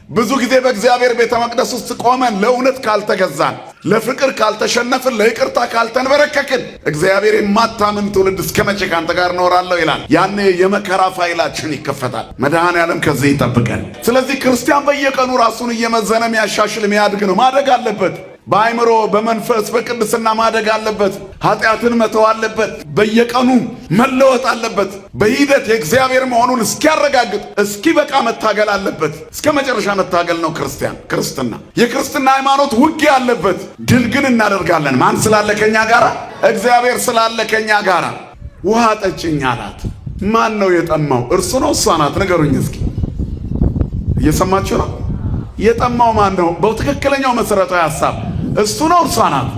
ብዙ ጊዜ በእግዚአብሔር ቤተ መቅደስ ውስጥ ቆመን ለእውነት ካልተገዛን፣ ለፍቅር ካልተሸነፍን፣ ለይቅርታ ካልተንበረከክን እግዚአብሔር የማታምን ትውልድ እስከ መቼ ካንተ ጋር እኖራለሁ ይላል። ያኔ የመከራ ፋይላችን ይከፈታል። መድኃኔዓለም ከዚህ ይጠብቀን። ስለዚህ ክርስቲያን በየቀኑ ራሱን እየመዘነ የሚያሻሽል የሚያድግ ነው። ማደግ አለበት። በአይምሮ በመንፈስ በቅድስና ማደግ አለበት። ኃጢአትን መተው አለበት። በየቀኑ መለወጥ አለበት። በሂደት የእግዚአብሔር መሆኑን እስኪያረጋግጥ እስኪበቃ መታገል አለበት። እስከ መጨረሻ መታገል ነው ክርስትና። የክርስትና ሃይማኖት ውጊያ አለበት። ድል ግን እናደርጋለን። ማን ስላለ ከኛ ጋራ? እግዚአብሔር ስላለ ከኛ ጋራ። ውሃ ጠጭኝ አላት። ማን ነው የጠማው? እርሱ ነው እሷ ናት? ንገሩኝ እስኪ። እየሰማችሁ ነው? የጠማው ማን ነው? በትክክለኛው መሰረታዊ ሐሳብ እሱ ነው እርሷ ናት?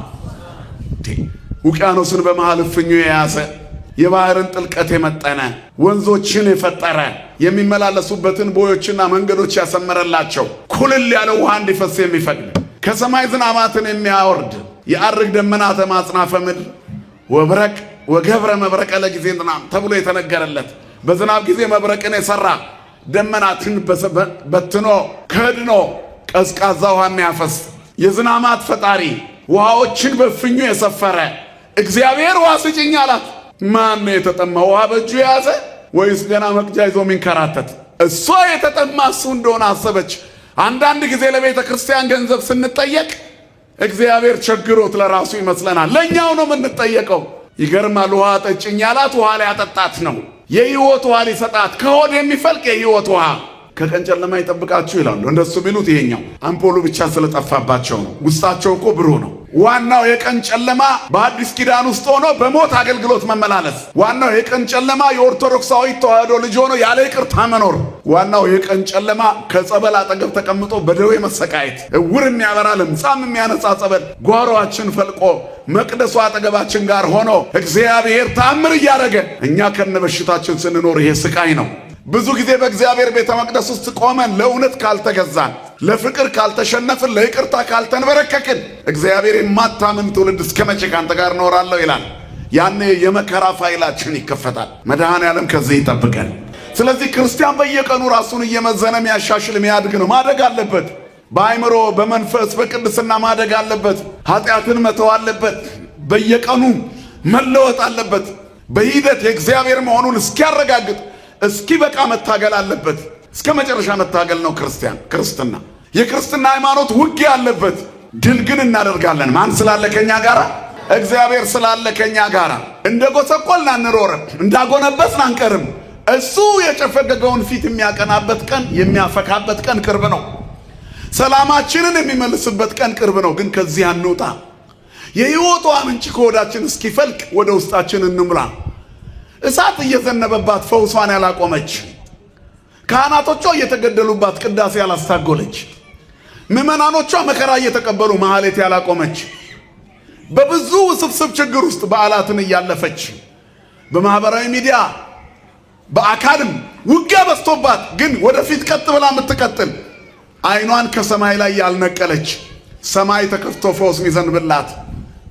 ውቅያኖስን በመሃል እፍኙ የያዘ የባህርን ጥልቀት የመጠነ ወንዞችን የፈጠረ የሚመላለሱበትን ቦዮችና መንገዶች ያሰመረላቸው ኩልል ያለ ውሃ እንዲፈስ የሚፈቅድ ከሰማይ ዝናባትን የሚያወርድ የአርግ ደመናተ ማጽናፈ ምድር ወብረቅ ወገብረ መብረቀ ለጊዜ ዝናብ ተብሎ የተነገረለት በዝናብ ጊዜ መብረቅን የሰራ ደመናትን በትኖ ከድኖ ቀዝቃዛ ውሃ የሚያፈስ የዝናማት ፈጣሪ ውሃዎችን በፍኙ የሰፈረ እግዚአብሔር ውሃ ስጭኝ አላት። ማን ነው የተጠማ? ውሃ በእጁ የያዘ ወይስ ገና መቅጃ ይዞ የሚንከራተት? እሷ የተጠማ እሱ እንደሆነ አሰበች። አንዳንድ ጊዜ ለቤተ ክርስቲያን ገንዘብ ስንጠየቅ እግዚአብሔር ቸግሮት ለራሱ ይመስለናል። ለእኛው ነው የምንጠየቀው። ይገርማል። ውሃ ጠጭኝ ያላት ውሃ ላይ ያጠጣት ነው። የሕይወት ውሃ ሊሰጣት ከሆድ የሚፈልቅ የሕይወት ውሃ። ከቀን ጨለማ ይጠብቃችሁ ይላሉ። እንደሱ ቢሉት ይሄኛው አምፖሉ ብቻ ስለጠፋባቸው ነው። ውስጣቸው እኮ ብሩህ ነው። ዋናው የቀን ጨለማ በአዲስ ኪዳን ውስጥ ሆኖ በሞት አገልግሎት መመላለስ። ዋናው የቀን ጨለማ የኦርቶዶክሳዊ ተዋህዶ ልጅ ሆኖ ያለ ይቅርታ መኖር። ዋናው የቀን ጨለማ ከጸበል አጠገብ ተቀምጦ በደዌ መሰቃየት። እውር የሚያበራ ለምጻም የሚያነጻ ጸበል ጓሮአችን ፈልቆ መቅደሱ አጠገባችን ጋር ሆኖ እግዚአብሔር ታምር እያደረገ እኛ ከነበሽታችን ስንኖር ይሄ ስቃይ ነው። ብዙ ጊዜ በእግዚአብሔር ቤተ መቅደስ ውስጥ ቆመን ለእውነት ካልተገዛን፣ ለፍቅር ካልተሸነፍን፣ ለይቅርታ ካልተንበረከክን እግዚአብሔር የማታምን ትውልድ እስከ መቼ ካንተ ጋር እኖራለሁ ይላል። ያኔ የመከራ ፋይላችን ይከፈታል። መድኃኔዓለም ከዚህ ይጠብቀን። ስለዚህ ክርስቲያን በየቀኑ ራሱን እየመዘነ የሚያሻሽል የሚያድግ ነው። ማደግ አለበት። በአይምሮ በመንፈስ በቅድስና ማደግ አለበት። ኃጢአትን መተው አለበት። በየቀኑ መለወጥ አለበት። በሂደት የእግዚአብሔር መሆኑን እስኪያረጋግጥ እስኪበቃ መታገል አለበት። እስከ መጨረሻ መታገል ነው ክርስትና። የክርስትና ሃይማኖት ውጊያ አለበት። ድል ግን እናደርጋለን። ማን ስላለ ከኛ ጋራ? እግዚአብሔር ስላለ ከኛ ጋራ። እንደጎሰቆልን አንኖርም፣ እንዳጎነበስን አንቀርም። እሱ የጨፈገገውን ፊት የሚያቀናበት ቀን የሚያፈካበት ቀን ቅርብ ነው። ሰላማችንን የሚመልስበት ቀን ቅርብ ነው። ግን ከዚህ አንውጣ። የሕይወቷ ምንጭ ከሆዳችን እስኪፈልቅ ወደ ውስጣችን እንሙላ። እሳት እየዘነበባት ፈውሷን ያላቆመች፣ ካህናቶቿ እየተገደሉባት ቅዳሴ ያላስታጎለች፣ ምዕመናኖቿ መከራ እየተቀበሉ ማህሌት ያላቆመች፣ በብዙ ውስብስብ ችግር ውስጥ በዓላትን እያለፈች፣ በማህበራዊ ሚዲያ በአካልም ውጊያ በስቶባት ግን ወደፊት ቀጥ ብላ የምትቀጥል አይኗን ከሰማይ ላይ ያልነቀለች፣ ሰማይ ተከፍቶ ፈውስ ሚዘንብላት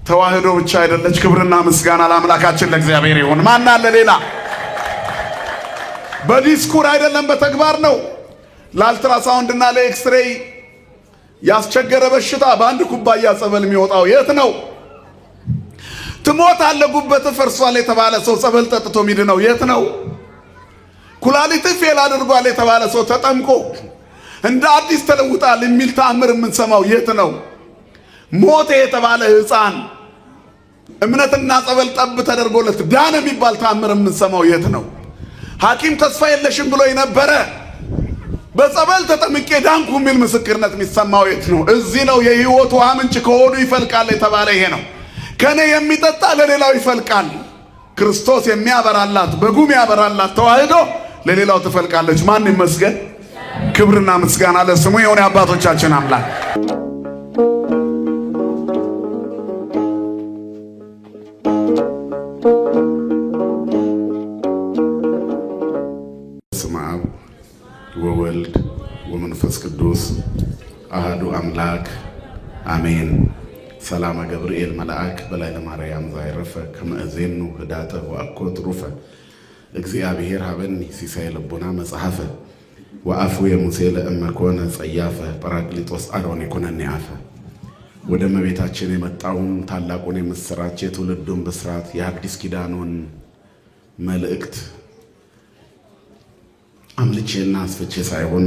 ተዋህዶ ብቻ አይደለች። ክብርና ምስጋና ለአምላካችን ለእግዚአብሔር ይሁን። ማን አለ ሌላ? በዲስኩር አይደለም በተግባር ነው። ለአልትራሳውንድና ለኤክስሬይ ያስቸገረ በሽታ በአንድ ኩባያ ጸበል የሚወጣው የት ነው? ትሞታለህ ጉበት ፈርሷል የተባለ ሰው ጸበል ጠጥቶ ሚድነው የት ነው? ኩላሊት ፌል አድርጓል የተባለ ሰው ተጠምቆ እንደ አዲስ ተለውጣል የሚል ተአምር የምንሰማው የት ነው? ሞተ የተባለ ሕፃን እምነትና ጸበል ጠብ ተደርጎለት ዳነ የሚባል ተአምር የምንሰማው የት ነው? ሐኪም ተስፋ የለሽም ብሎ የነበረ በጸበል ተጠምቄ ዳንኩ የሚል ምስክርነት የሚሰማው የት ነው? እዚህ ነው። የሕይወት ውሃ ምንጭ ከሆዱ ይፈልቃል የተባለ ይሄ ነው። ከኔ የሚጠጣ ለሌላው ይፈልቃል። ክርስቶስ የሚያበራላት በጉም ያበራላት ተዋህዶ ለሌላው ትፈልቃለች። ማን ይመስገን? ክብርና ምስጋና ለስሙ የሆነ አባቶቻችን አምላክ። በስመ አብ ወወልድ ወመንፈስ ቅዱስ አሐዱ አምላክ አሜን። ሰላም ገብርኤል መልአክ በላይ ለማርያም ዛይረፈ ከመእዜኑ ህዳተ ወአኮ ትሩፈ እግዚአብሔር ሀበኒ ሲሳይ ልቡና መጽሐፈ ወአፉ የሙሴ ለእመኮነ ጸያፈ ጰራቅሊጦስ አሮን ይኩነኒ አፈ። ወደ እመቤታችን የመጣውን ታላቁን የምስራች የትውልዱን ብስራት የአዲስ ኪዳኑን መልእክት አምልቼና አስፍቼ ሳይሆን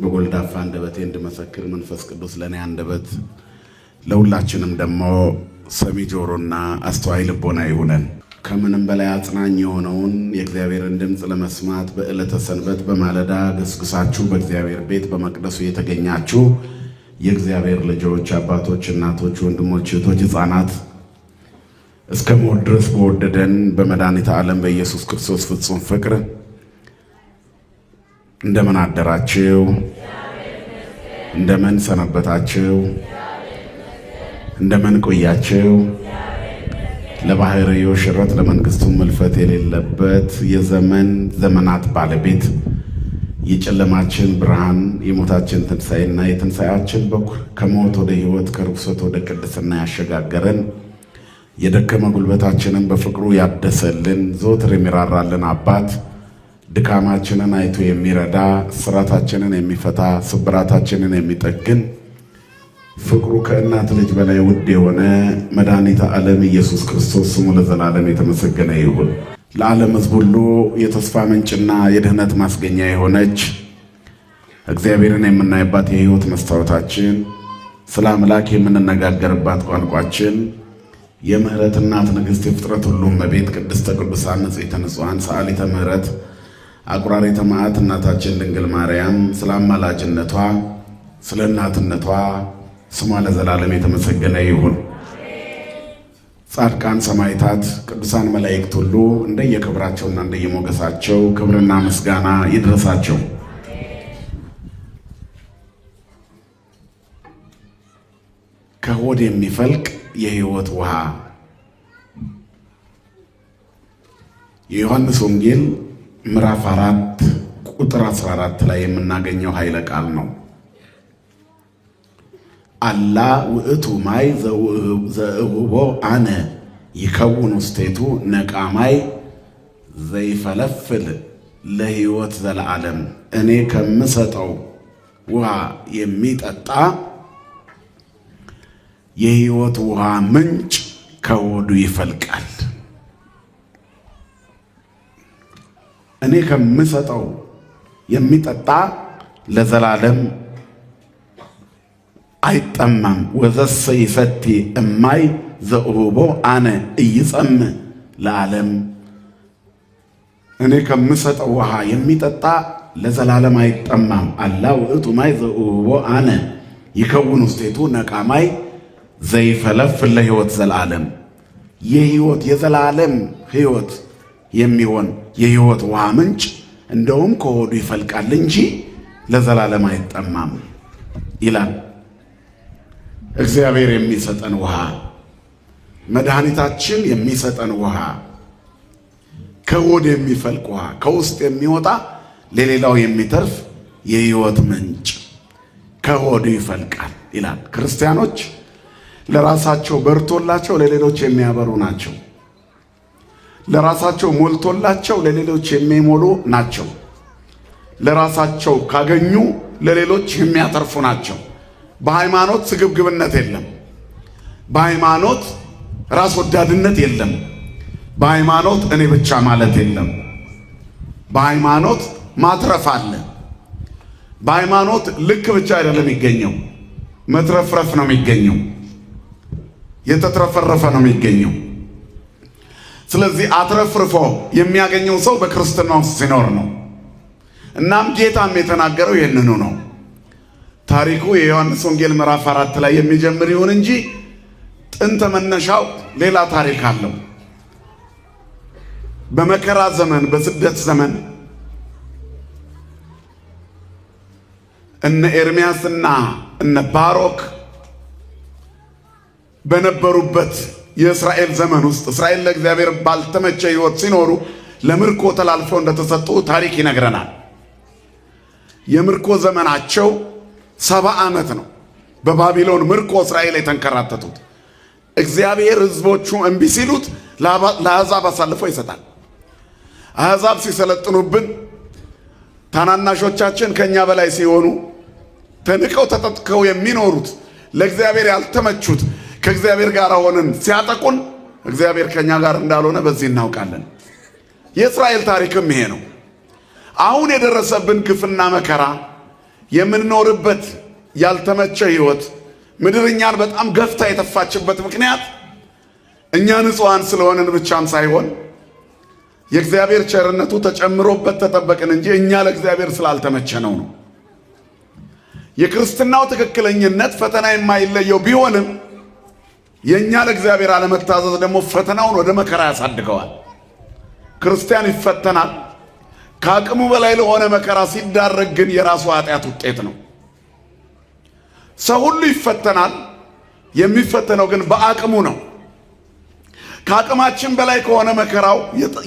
በጎልዳፋ አንደበቴ እንድመሰክር መንፈስ ቅዱስ ለእኔ አንደበት ለሁላችንም ደግሞ ሰሚ ጆሮና አስተዋይ ልቦና ይሁነን። ከምንም በላይ አጽናኝ የሆነውን የእግዚአብሔርን ድምፅ ለመስማት በዕለተ ሰንበት በማለዳ ገስግሳችሁ በእግዚአብሔር ቤት በመቅደሱ የተገኛችሁ የእግዚአብሔር ልጆች፣ አባቶች፣ እናቶች፣ ወንድሞች፣ እህቶች፣ ሕፃናት እስከ ሞት ድረስ በወደደን በመድኃኒተ ዓለም በኢየሱስ ክርስቶስ ፍጹም ፍቅር እንደምን አደራችሁ? እንደምን ሰነበታችሁ? እንደምን ቆያችሁ? ለባህርዮ ሽረት ለመንግስቱ መልፈት የሌለበት የዘመን ዘመናት ባለቤት የጨለማችን ብርሃን የሞታችን ትንሣኤና የትንሣኤያችን በኩር ከሞት ወደ ሕይወት ከርኩሰት ወደ ቅድስና ያሸጋገረን የደከመ ጉልበታችንን በፍቅሩ ያደሰልን ዘወትር የሚራራልን አባት ድካማችንን አይቶ የሚረዳ እስራታችንን የሚፈታ ስብራታችንን የሚጠግን ፍቅሩ ከእናት ልጅ በላይ ውድ የሆነ መድኃኒተ ዓለም ኢየሱስ ክርስቶስ ስሙ ለዘላለም የተመሰገነ ይሁን። ለዓለም ሕዝብ ሁሉ የተስፋ ምንጭና የድኅነት ማስገኛ የሆነች እግዚአብሔርን የምናይባት የሕይወት መስታወታችን፣ ስለ አምላክ የምንነጋገርባት ቋንቋችን፣ የምህረት እናት ንግሥት የፍጥረት ሁሉ እመቤት ቅድስተ ቅዱሳን ንጽሕተ ንጹሐን ሰዓሊተ ምህረት አቁራሪተ መዓት እናታችን ድንግል ማርያም ስለ አማላጅነቷ ስለ እናትነቷ ስሟ ለዘላለም የተመሰገነ ይሁን። ጻድቃን ሰማዕታት፣ ቅዱሳን መላእክት ሁሉ እንደየክብራቸውና እንደየሞገሳቸው ክብርና ምስጋና ይድረሳቸው። ከሆድ የሚፈልቅ የሕይወት ውሃ የዮሐንስ ወንጌል ምዕራፍ 4 ቁጥር 14 ላይ የምናገኘው ኃይለ ቃል ነው። አላ ውእቱ ማይ ዘእሁቦ አነ ይከውን ውስቴቱ ነቃማይ ዘይፈለፍል ለሕይወት ዘለዓለም። እኔ ከምሰጠው ውሃ የሚጠጣ የሕይወት ውሃ ምንጭ ከሆዱ ይፈልቃል። እኔ ከምሰጠው የሚጠጣ ለዘላለም አይጠማም። ወዘሰ ይሰቲ እማይ ዘእሁቦ አነ ኢይጸምዕ ለዓለም። እኔ ከምሰጠው ውሃ የሚጠጣ ለዘላለም አይጠማም። አላ ውእቱ ማይ ዘእሁቦ አነ ይከውን ውስቴቱ ነቃማይ ዘይፈለፍል ለሕይወት ዘለዓለም። የሕይወት የዘላለም ሕይወት የሚሆን የሕይወት ውሃ ምንጭ እንደውም ከሆዱ ይፈልቃል እንጂ ለዘላለም አይጠማም ይላል። እግዚአብሔር የሚሰጠን ውሃ፣ መድኃኒታችን የሚሰጠን ውሃ፣ ከሆድ የሚፈልቅ ውሃ፣ ከውስጥ የሚወጣ ለሌላው የሚተርፍ የሕይወት ምንጭ ከሆዱ ይፈልቃል ይላል። ክርስቲያኖች ለራሳቸው በርቶላቸው ለሌሎች የሚያበሩ ናቸው። ለራሳቸው ሞልቶላቸው ለሌሎች የሚሞሉ ናቸው። ለራሳቸው ካገኙ ለሌሎች የሚያተርፉ ናቸው። በሃይማኖት ስግብግብነት የለም። በሃይማኖት ራስ ወዳድነት የለም። በሃይማኖት እኔ ብቻ ማለት የለም። በሃይማኖት ማትረፍ አለ። በሃይማኖት ልክ ብቻ አይደለም የሚገኘው፣ መትረፍረፍ ነው የሚገኘው። የተትረፈረፈ ነው የሚገኘው። ስለዚህ አትረፍርፎ የሚያገኘው ሰው በክርስትና ውስጥ ሲኖር ነው። እናም ጌታም የተናገረው ይህንኑ ነው። ታሪኩ የዮሐንስ ወንጌል ምዕራፍ 4 ላይ የሚጀምር ይሁን እንጂ ጥንተ መነሻው ሌላ ታሪክ አለው። በመከራ ዘመን፣ በስደት ዘመን እነ ኤርምያስና እነ ባሮክ በነበሩበት የእስራኤል ዘመን ውስጥ እስራኤል ለእግዚአብሔር ባልተመቸ ሕይወት ሲኖሩ ለምርኮ ተላልፈው እንደተሰጡ ታሪክ ይነግረናል። የምርኮ ዘመናቸው 70 ዓመት ነው። በባቢሎን ምርኮ እስራኤል የተንከራተቱት እግዚአብሔር ሕዝቦቹ እምቢ ሲሉት ለአሕዛብ አሳልፎ ይሰጣል። አሕዛብ ሲሰለጥኑብን ታናናሾቻችን ከኛ በላይ ሲሆኑ ተንቀው ተጠጥቀው የሚኖሩት ለእግዚአብሔር ያልተመቹት ከእግዚአብሔር ጋር ሆነን ሲያጠቁን እግዚአብሔር ከኛ ጋር እንዳልሆነ በዚህ እናውቃለን። የእስራኤል ታሪክም ይሄ ነው። አሁን የደረሰብን ግፍና መከራ የምንኖርበት ያልተመቸ ህይወት ምድርኛን በጣም ገፍታ የተፋችበት ምክንያት እኛ ንጹሃን ስለሆነን ብቻም ሳይሆን የእግዚአብሔር ቸርነቱ ተጨምሮበት ተጠበቅን እንጂ እኛ ለእግዚአብሔር ስላልተመቸነው ነው። የክርስትናው ትክክለኝነት ፈተና የማይለየው ቢሆንም የኛ ለእግዚአብሔር አለመታዘዝ ደግሞ ፈተናውን ወደ መከራ ያሳድገዋል። ክርስቲያን ይፈተናል። ከአቅሙ በላይ ለሆነ መከራ ሲዳረግ ግን የራሱ ኃጢአት ውጤት ነው። ሰው ሁሉ ይፈተናል። የሚፈተነው ግን በአቅሙ ነው። ከአቅማችን በላይ ከሆነ መከራው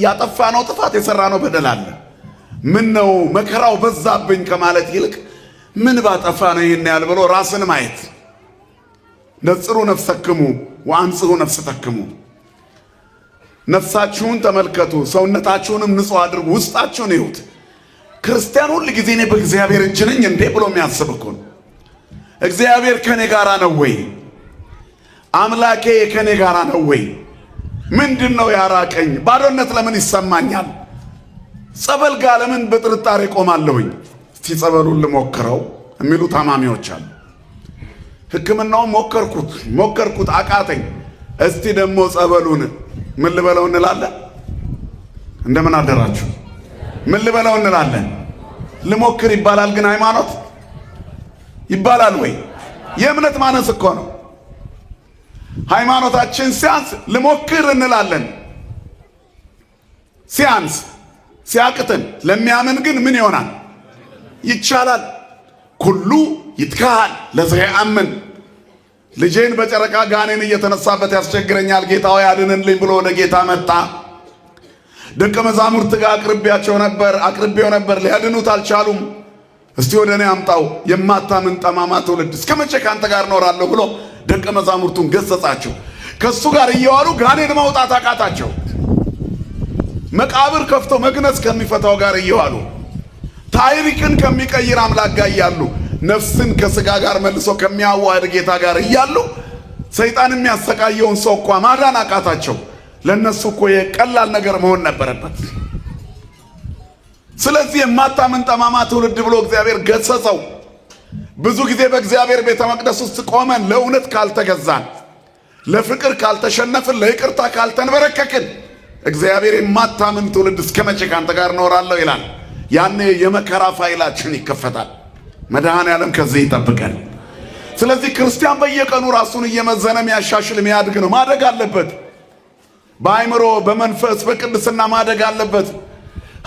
ያጠፋነው ጥፋት የሰራነው በደል አለ። ምን ነው መከራው በዛብኝ ከማለት ይልቅ ምን ባጠፋ ነው ይሄን ያህል ብሎ ራስን ማየት። ነጽሩ ነፍሰክሙ ወአንጽሁ ነፍሰተክሙ። ነፍሳችሁን ተመልከቱ፣ ሰውነታችሁንም ንጹህ አድርጉ፣ ውስጣችሁን ይሁት። ክርስቲያን ሁሉ ጊዜ እኔ በእግዚአብሔር እጅ ነኝ እንዴ ብሎ የሚያስብ እኮ ነው። እግዚአብሔር ከኔ ጋራ ነው ወይ? አምላኬ ከኔ ጋራ ነው ወይ? ምንድነው ያራቀኝ? ባዶነት ለምን ይሰማኛል? ጸበል ጋር ለምን በጥርጣሬ ቆማለሁኝ? እስቲ ጸበሉን ልሞክረው የሚሉ ታማሚዎች አሉ። ሕክምናውን ሞከርኩት አቃተኝ። እስቲ ደግሞ ጸበሉን ምን ልበለው እንላለን። እንደምን አደራችሁ ምን ልበለው እንላለን። ልሞክር ይባላል፣ ግን ሃይማኖት ይባላል ወይ? የእምነት ማነስ እኮ ነው። ሃይማኖታችን ሲያንስ ልሞክር እንላለን። ሲያንስ ሲያቅትን ለሚያምን ግን ምን ይሆናል? ይቻላል። ኩሉ ይትካሃል ለዘያምን። ልጄን በጨረቃ ጋኔን እየተነሳበት ያስቸግረኛል፣ ጌታው ያድንልኝ ብሎ ወደ ጌታ መጣ። ደቀ መዛሙርት ጋር አቅርቤው ነበር፣ ሊያድኑት አልቻሉም። እስቲ ወደ እኔ አምጣው የማታምን ጠማማ ትውልድ፣ እስከ መቼ ካንተ ጋር እኖራለሁ ብሎ ደቀ መዛሙርቱን ገሰጻቸው። ከሱ ጋር እየዋሉ ጋኔን ማውጣት አቃታቸው። መቃብር ከፍቶ መግነዝ ከሚፈታው ጋር እየዋሉ ታሪክን ከሚቀይር አምላክ ጋር እያሉ ነፍስን ከስጋ ጋር መልሶ ከሚያዋህድ ጌታ ጋር እያሉ ሰይጣን የሚያሰቃየውን ሰው እንኳ ማዳን አቃታቸው። ለነሱ እኮ የቀላል ነገር መሆን ነበረበት። ስለዚህ የማታምን ጠማማ ትውልድ ብሎ እግዚአብሔር ገሰጸው። ብዙ ጊዜ በእግዚአብሔር ቤተ መቅደስ ውስጥ ቆመን ለእውነት ካልተገዛን፣ ለፍቅር ካልተሸነፍን፣ ለይቅርታ ካልተንበረከክን እግዚአብሔር የማታምን ትውልድ እስከ መቼ ካንተ ጋር እኖራለሁ ይላል። ያኔ የመከራ ፋይላችን ይከፈታል። መድኃኔዓለም ከዚህ ይጠብቀን። ስለዚህ ክርስቲያን በየቀኑ ራሱን እየመዘነ የሚያሻሽል የሚያድግ ነው። ማደግ አለበት። በአይምሮ በመንፈስ በቅድስና ማደግ አለበት።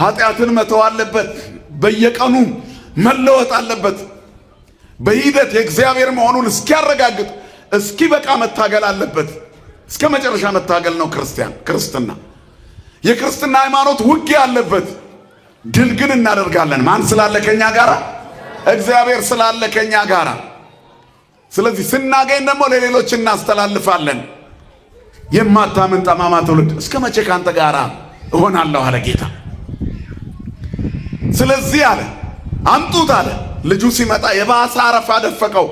ኃጢአትን መተው አለበት። በየቀኑ መለወጥ አለበት። በሂደት የእግዚአብሔር መሆኑን እስኪያረጋግጥ እስኪበቃ መታገል አለበት። እስከ መጨረሻ መታገል ነው ክርስትና። የክርስትና ሃይማኖት ውጊያ አለበት። ድል ግን እናደርጋለን። ማን ስላለ ከኛ ጋራ? እግዚአብሔር ስላለ ከኛ ጋራ። ስለዚህ ስናገኝ ደግሞ ለሌሎች እናስተላልፋለን። የማታምን ጠማማ ትውልድ እስከ መቼ ካንተ ጋራ እሆናለሁ አለ ጌታ። ስለዚህ አለ አምጡት አለ። ልጁ ሲመጣ የባሰ አረፋ ደፈቀው።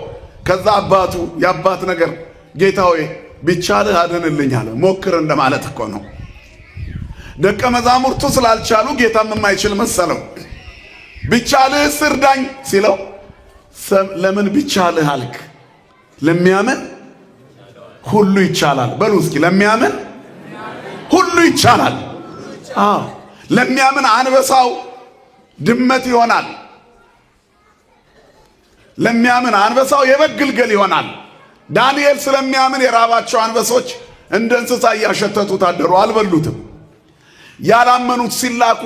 ከዛ አባቱ የአባት ነገር ጌታ ሆይ ቢቻልህ አድንልኝ አለ። ሞክር እንደማለት እኮ ነው። ደቀ መዛሙርቱ ስላልቻሉ ጌታም የማይችል መሰለው። ቢቻልህ እርዳኝ ሲለው ለምን ቢቻልህ አልክ? ለሚያምን ሁሉ ይቻላል። በሉ እስኪ ለሚያምን ሁሉ ይቻላል። አዎ ለሚያምን አንበሳው ድመት ይሆናል። ለሚያምን አንበሳው የበግ ግልገል ይሆናል። ዳንኤል ስለሚያምን የራባቸው አንበሶች እንደ እንስሳ እያሸተቱ ታደሩ፣ አልበሉትም። ያላመኑት ሲላኩ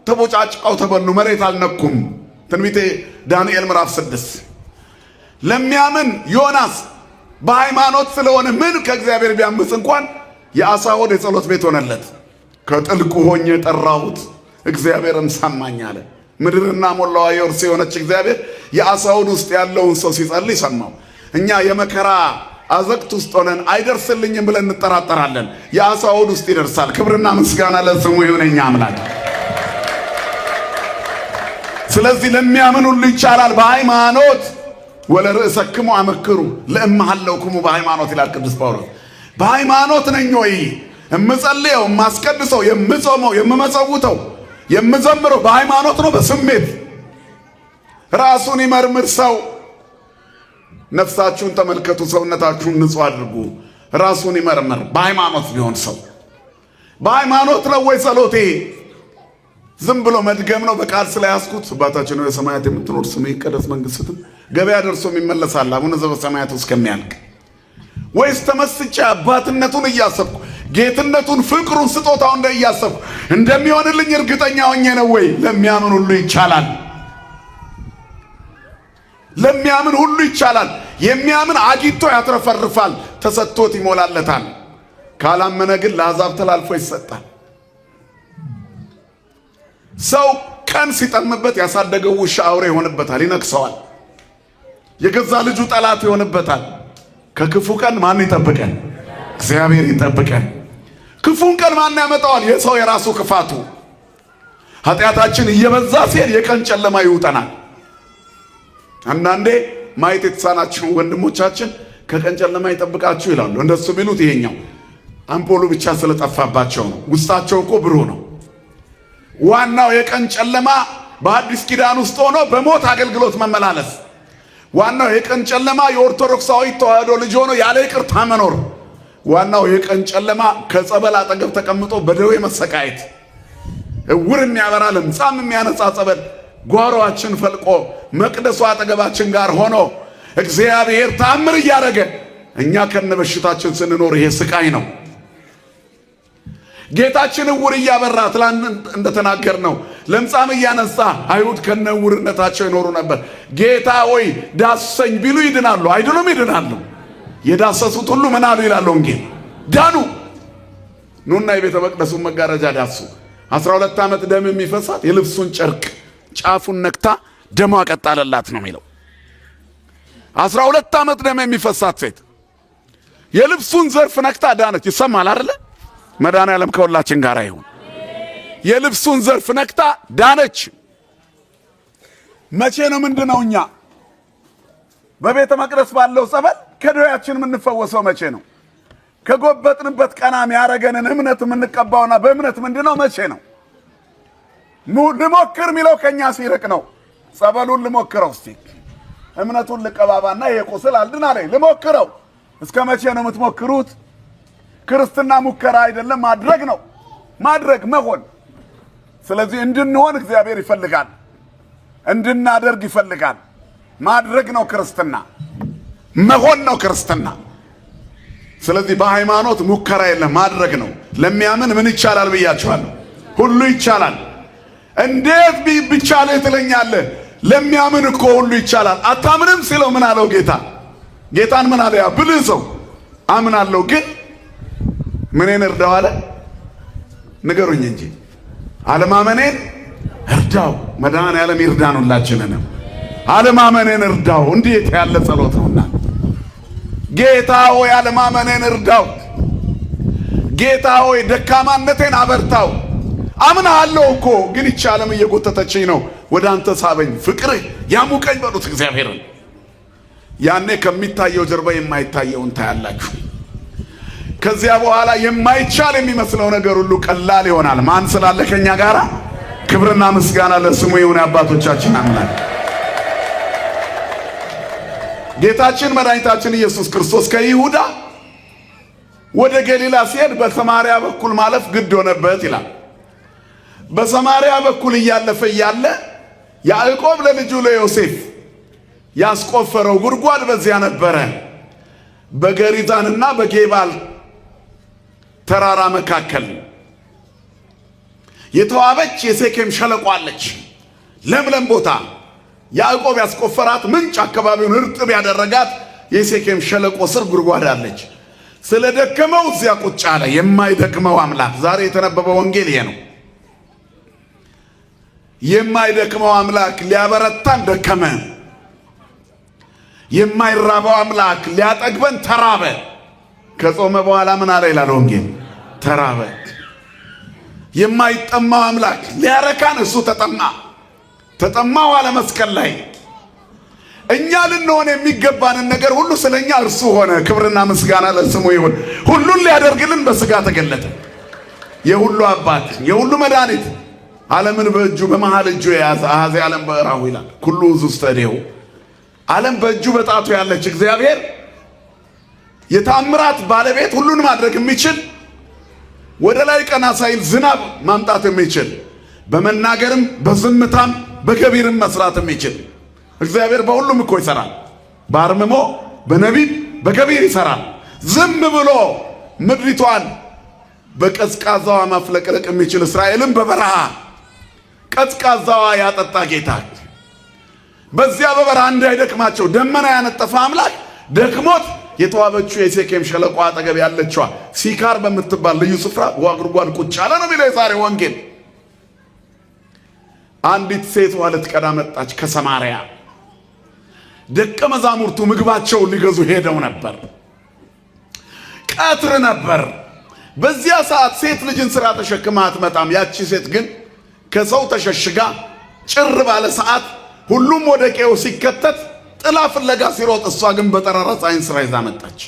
ተቦጫጭቀው ተበሉ፣ መሬት አልነኩም። ትንቢተ ዳንኤል ምዕራፍ 6። ለሚያምን ዮናስ በሃይማኖት ስለሆነ ምን ከእግዚአብሔር ቢያምፅ እንኳን የአሳ ሆድ የጸሎት ቤት ሆነለት። ከጥልቁ ሆኜ ጠራሁት እግዚአብሔርም ሰማኝ አለ። ምድርና ሞላዋ የእርሱ የሆነች እግዚአብሔር የአሳ ሆድ ውስጥ ያለውን ሰው ሲጸልይ ሰማው። እኛ የመከራ አዘቅት ውስጥ ሆነን አይደርስልኝም ብለን እንጠራጠራለን። የአሳ ሆድ ውስጥ ይደርሳል። ክብርና ምስጋና ለስሙ ይሁን የኛ አምላክ። ስለዚህ ለሚያምን ሁሉ ይቻላል። በሃይማኖት ወለርእሰክሙ አመክሩ ለእምሃለውክሙ በሃይማኖት ይላል ቅዱስ ጳውሎስ። በሃይማኖት ነኝ ወይ እምጸልየው፣ እማስቀድሰው፣ የምጾመው፣ የምመጸውተው፣ የምዘምረው በሃይማኖት ነው በስሜት? ራሱን ይመርምር ሰው። ነፍሳችሁን ተመልከቱ፣ ሰውነታችሁን ንጹሕ አድርጉ። ራሱን ይመርምር። በሃይማኖት ቢሆን ሰው በሃይማኖት ነው ወይ ጸሎቴ? ዝም ብሎ መድገም ነው በቃል ስለያዝኩት? አባታችን ሆይ በሰማያት የምትኖር ስምህ ይቀደስ፣ መንግሥትህ ገበያ ደርሶ የሚመለሳል አቡነ ዘበሰማያት እስከሚያልቅ? ወይስ ተመስጬ አባትነቱን እያሰብኩ ጌትነቱን፣ ፍቅሩን፣ ስጦታው እያሰብኩ እንደሚሆንልኝ እርግጠኛ ሆኜ ነው ወይ? ለሚያምን ሁሉ ይቻላል። ለሚያምን ሁሉ ይቻላል። የሚያምን አግኝቶ ያትረፈርፋል፣ ተሰጥቶት ይሞላለታል። ካላመነ ግን ለአሕዛብ ተላልፎ ይሰጣል። ሰው ቀን ሲጠምበት ያሳደገው ውሻ አውሬ ይሆንበታል፣ ይነክሰዋል። የገዛ ልጁ ጠላት ይሆንበታል። ከክፉ ቀን ማን ይጠብቀን? እግዚአብሔር ይጠብቀን። ክፉን ቀን ማን ያመጣዋል? የሰው የራሱ ክፋቱ። ኃጢአታችን እየበዛ ሲሄድ የቀን ጨለማ ይውጠናል። አንዳንዴ ማየት የተሳናችሁ ወንድሞቻችን ከቀን ጨለማ ይጠብቃችሁ ይላሉ። እንደሱ ቢሉት ይሄኛው አምፖሉ ብቻ ስለጠፋባቸው ነው። ውስጣቸው እኮ ብሩህ ነው። ዋናው የቀን ጨለማ በአዲስ ኪዳን ውስጥ ሆኖ በሞት አገልግሎት መመላለስ። ዋናው የቀን ጨለማ የኦርቶዶክሳዊ ተዋህዶ ልጅ ሆኖ ያለ ይቅርታ መኖር። ዋናው የቀን ጨለማ ከጸበል አጠገብ ተቀምጦ በደዌ መሰቃየት። እውር የሚያበራ ለምጻም የሚያነጻ ጸበል ጓሮአችን ፈልቆ መቅደሱ አጠገባችን ጋር ሆኖ እግዚአብሔር ተአምር እያደረገ እኛ ከነበሽታችን ስንኖር ይሄ ስቃይ ነው። ጌታችን እውር እያበራ ትላንት እንደተናገር ነው ለምጻም እያነሳ አይሁድ ከነውርነታቸው ይኖሩ ነበር። ጌታ ሆይ ዳሰኝ ቢሉ ይድናሉ አይድሉም? ይድናሉ። የዳሰሱት ሁሉ ምን አሉ ይላል ወንጌል? ዳኑ። ኑና የቤተ መቅደሱን መጋረጃ ዳሱ። 12 ዓመት ደም የሚፈሳት የልብሱን ጨርቅ ጫፉን ነክታ ደሟ ቀጣለላት ነው የሚለው። 12 ዓመት ደም የሚፈሳት ሴት የልብሱን ዘርፍ ነክታ ዳነች። ይሰማል አይደለ? መድኃኔዓለም ከሁላችን ጋር ይሁን። የልብሱን ዘርፍ ነክታ ዳነች። መቼ ነው ምንድነው እኛ በቤተ መቅደስ ባለው ጸበል ከደዌያችን የምንፈወሰው መቼ ነው? ከጎበጥንበት ቀና የሚያረገንን እምነት የምንቀባውና በእምነት ምንድነው መቼ ነው? ልሞክር የሚለው ከኛ ሲርቅ ነው። ጸበሉን ልሞክረው እስቲ፣ እምነቱን ልቀባባና ይሄ ቁስል አልድን አለኝ ልሞክረው። እስከ መቼ ነው የምትሞክሩት? ክርስትና ሙከራ አይደለም፣ ማድረግ ነው። ማድረግ መሆን። ስለዚህ እንድንሆን እግዚአብሔር ይፈልጋል፣ እንድናደርግ ይፈልጋል። ማድረግ ነው ክርስትና፣ መሆን ነው ክርስትና። ስለዚህ በሃይማኖት ሙከራ የለም፣ ማድረግ ነው። ለሚያምን ምን ይቻላል ብያችኋለሁ? ሁሉ ይቻላል። እንዴት ቢቻልህ ትለኛለህ? ለሚያምን እኮ ሁሉ ይቻላል። አታምንም ሲለው ምን አለው ጌታ? ጌታን ምን አለ? ያ ብልህ ሰው አምናለሁ ግን ምንን እርዳው አለ? ንገሩኝ እንጂ አለማመኔን እርዳው። መድኃኔዓለም ይርዳን ሁላችንንም። አለማመኔን እርዳው። እንዴት ያለ ጸሎት ነውና! ጌታ ሆይ አለማመኔን እርዳው። ጌታ ሆይ ደካማነቴን አበርታው። አምናለሁ እኮ ግን ይቻለም እየጎተተችኝ ነው። ወደ አንተ ሳበኝ፣ ፍቅርህ ያሙቀኝ በሉት እግዚአብሔርን። ያኔ ከሚታየው ጀርባ የማይታየውን ታያላችሁ። ከዚያ በኋላ የማይቻል የሚመስለው ነገር ሁሉ ቀላል ይሆናል። ማን ስላለ ከኛ ጋራ? ክብርና ምስጋና ለስሙ ይሁን። አባቶቻችን አምላክ ጌታችን መድኃኒታችን ኢየሱስ ክርስቶስ ከይሁዳ ወደ ገሊላ ሲሄድ በሰማርያ በኩል ማለፍ ግድ ሆነበት ይላል። በሰማርያ በኩል እያለፈ እያለ ያዕቆብ ለልጁ ለዮሴፍ ያስቆፈረው ጉድጓድ በዚያ ነበረ። በገሪዛንና በጌባል ተራራ መካከል የተዋበች የሴኬም ሸለቆ አለች። ለምለም ቦታ ያዕቆብ ያስቆፈራት ምንጭ አካባቢውን እርጥብ ያደረጋት የሴኬም ሸለቆ ስር ጉድጓድ አለች። ስለደከመው እዚያ ቁጭ አለ። የማይደክመው አምላክ። ዛሬ የተነበበው ወንጌል ይሄ ነው። የማይደክመው አምላክ ሊያበረታን ደከመ። የማይራበው አምላክ ሊያጠግበን ተራበ። ከጾመ በኋላ ምን አለ ይላል ወንጌል? ተራበ። የማይጠማው አምላክ ሊያረካን እሱ ተጠማ። ተጠማው አለ መስቀል ላይ። እኛ ልንሆን የሚገባንን ነገር ሁሉ ስለኛ እርሱ ሆነ። ክብርና ምስጋና ለስሙ ይሁን። ሁሉን ሊያደርግልን በሥጋ ተገለጠ። የሁሉ አባት የሁሉ መድኃኒት ዓለምን በእጁ በመሃል እጁ የያዘ አሐዜ ዓለም በእራሁ ይላል። ኩሉ ውስተ እዴሁ ዓለም በእጁ በጣቱ ያለች እግዚአብሔር የታምራት ባለቤት ሁሉን ማድረግ የሚችል ወደ ላይ ቀና ሳይል ዝናብ ማምጣት የሚችል በመናገርም በዝምታም በገቢርም መስራት የሚችል እግዚአብሔር በሁሉም እኮ ይሰራል። በአርምሞ በነቢብ በገቢር ይሰራል። ዝም ብሎ ምድሪቷን በቀዝቃዛዋ ማፍለቅለቅ የሚችል እስራኤልን በበረሃ ቀዝቃዛዋ ያጠጣ ጌታ በዚያ በበረሃ እንዳይደክማቸው ደመና ያነጠፈ አምላክ ደክሞት የተዋበችው የሴኬም ሸለቆ አጠገብ ያለችዋ ሲካር በምትባል ልዩ ስፍራ ውሃ ጉድጓድ ቁጭ አለ ነው የሚለው የዛሬ ወንጌል። አንዲት ሴት ውሃ ልትቀዳ መጣች ከሰማርያ። ደቀ መዛሙርቱ ምግባቸውን ሊገዙ ሄደው ነበር። ቀትር ነበር። በዚያ ሰዓት ሴት ልጅን ስራ ተሸክማ አትመጣም። ያቺ ሴት ግን ከሰው ተሸሽጋ ጭር ባለ ሰዓት ሁሉም ወደ ቄው ሲከተት ጥላ ፍለጋ ሲሮጥ፣ እሷ ግን በጠራራ ፀሐይ ስራ ይዛ መጣች።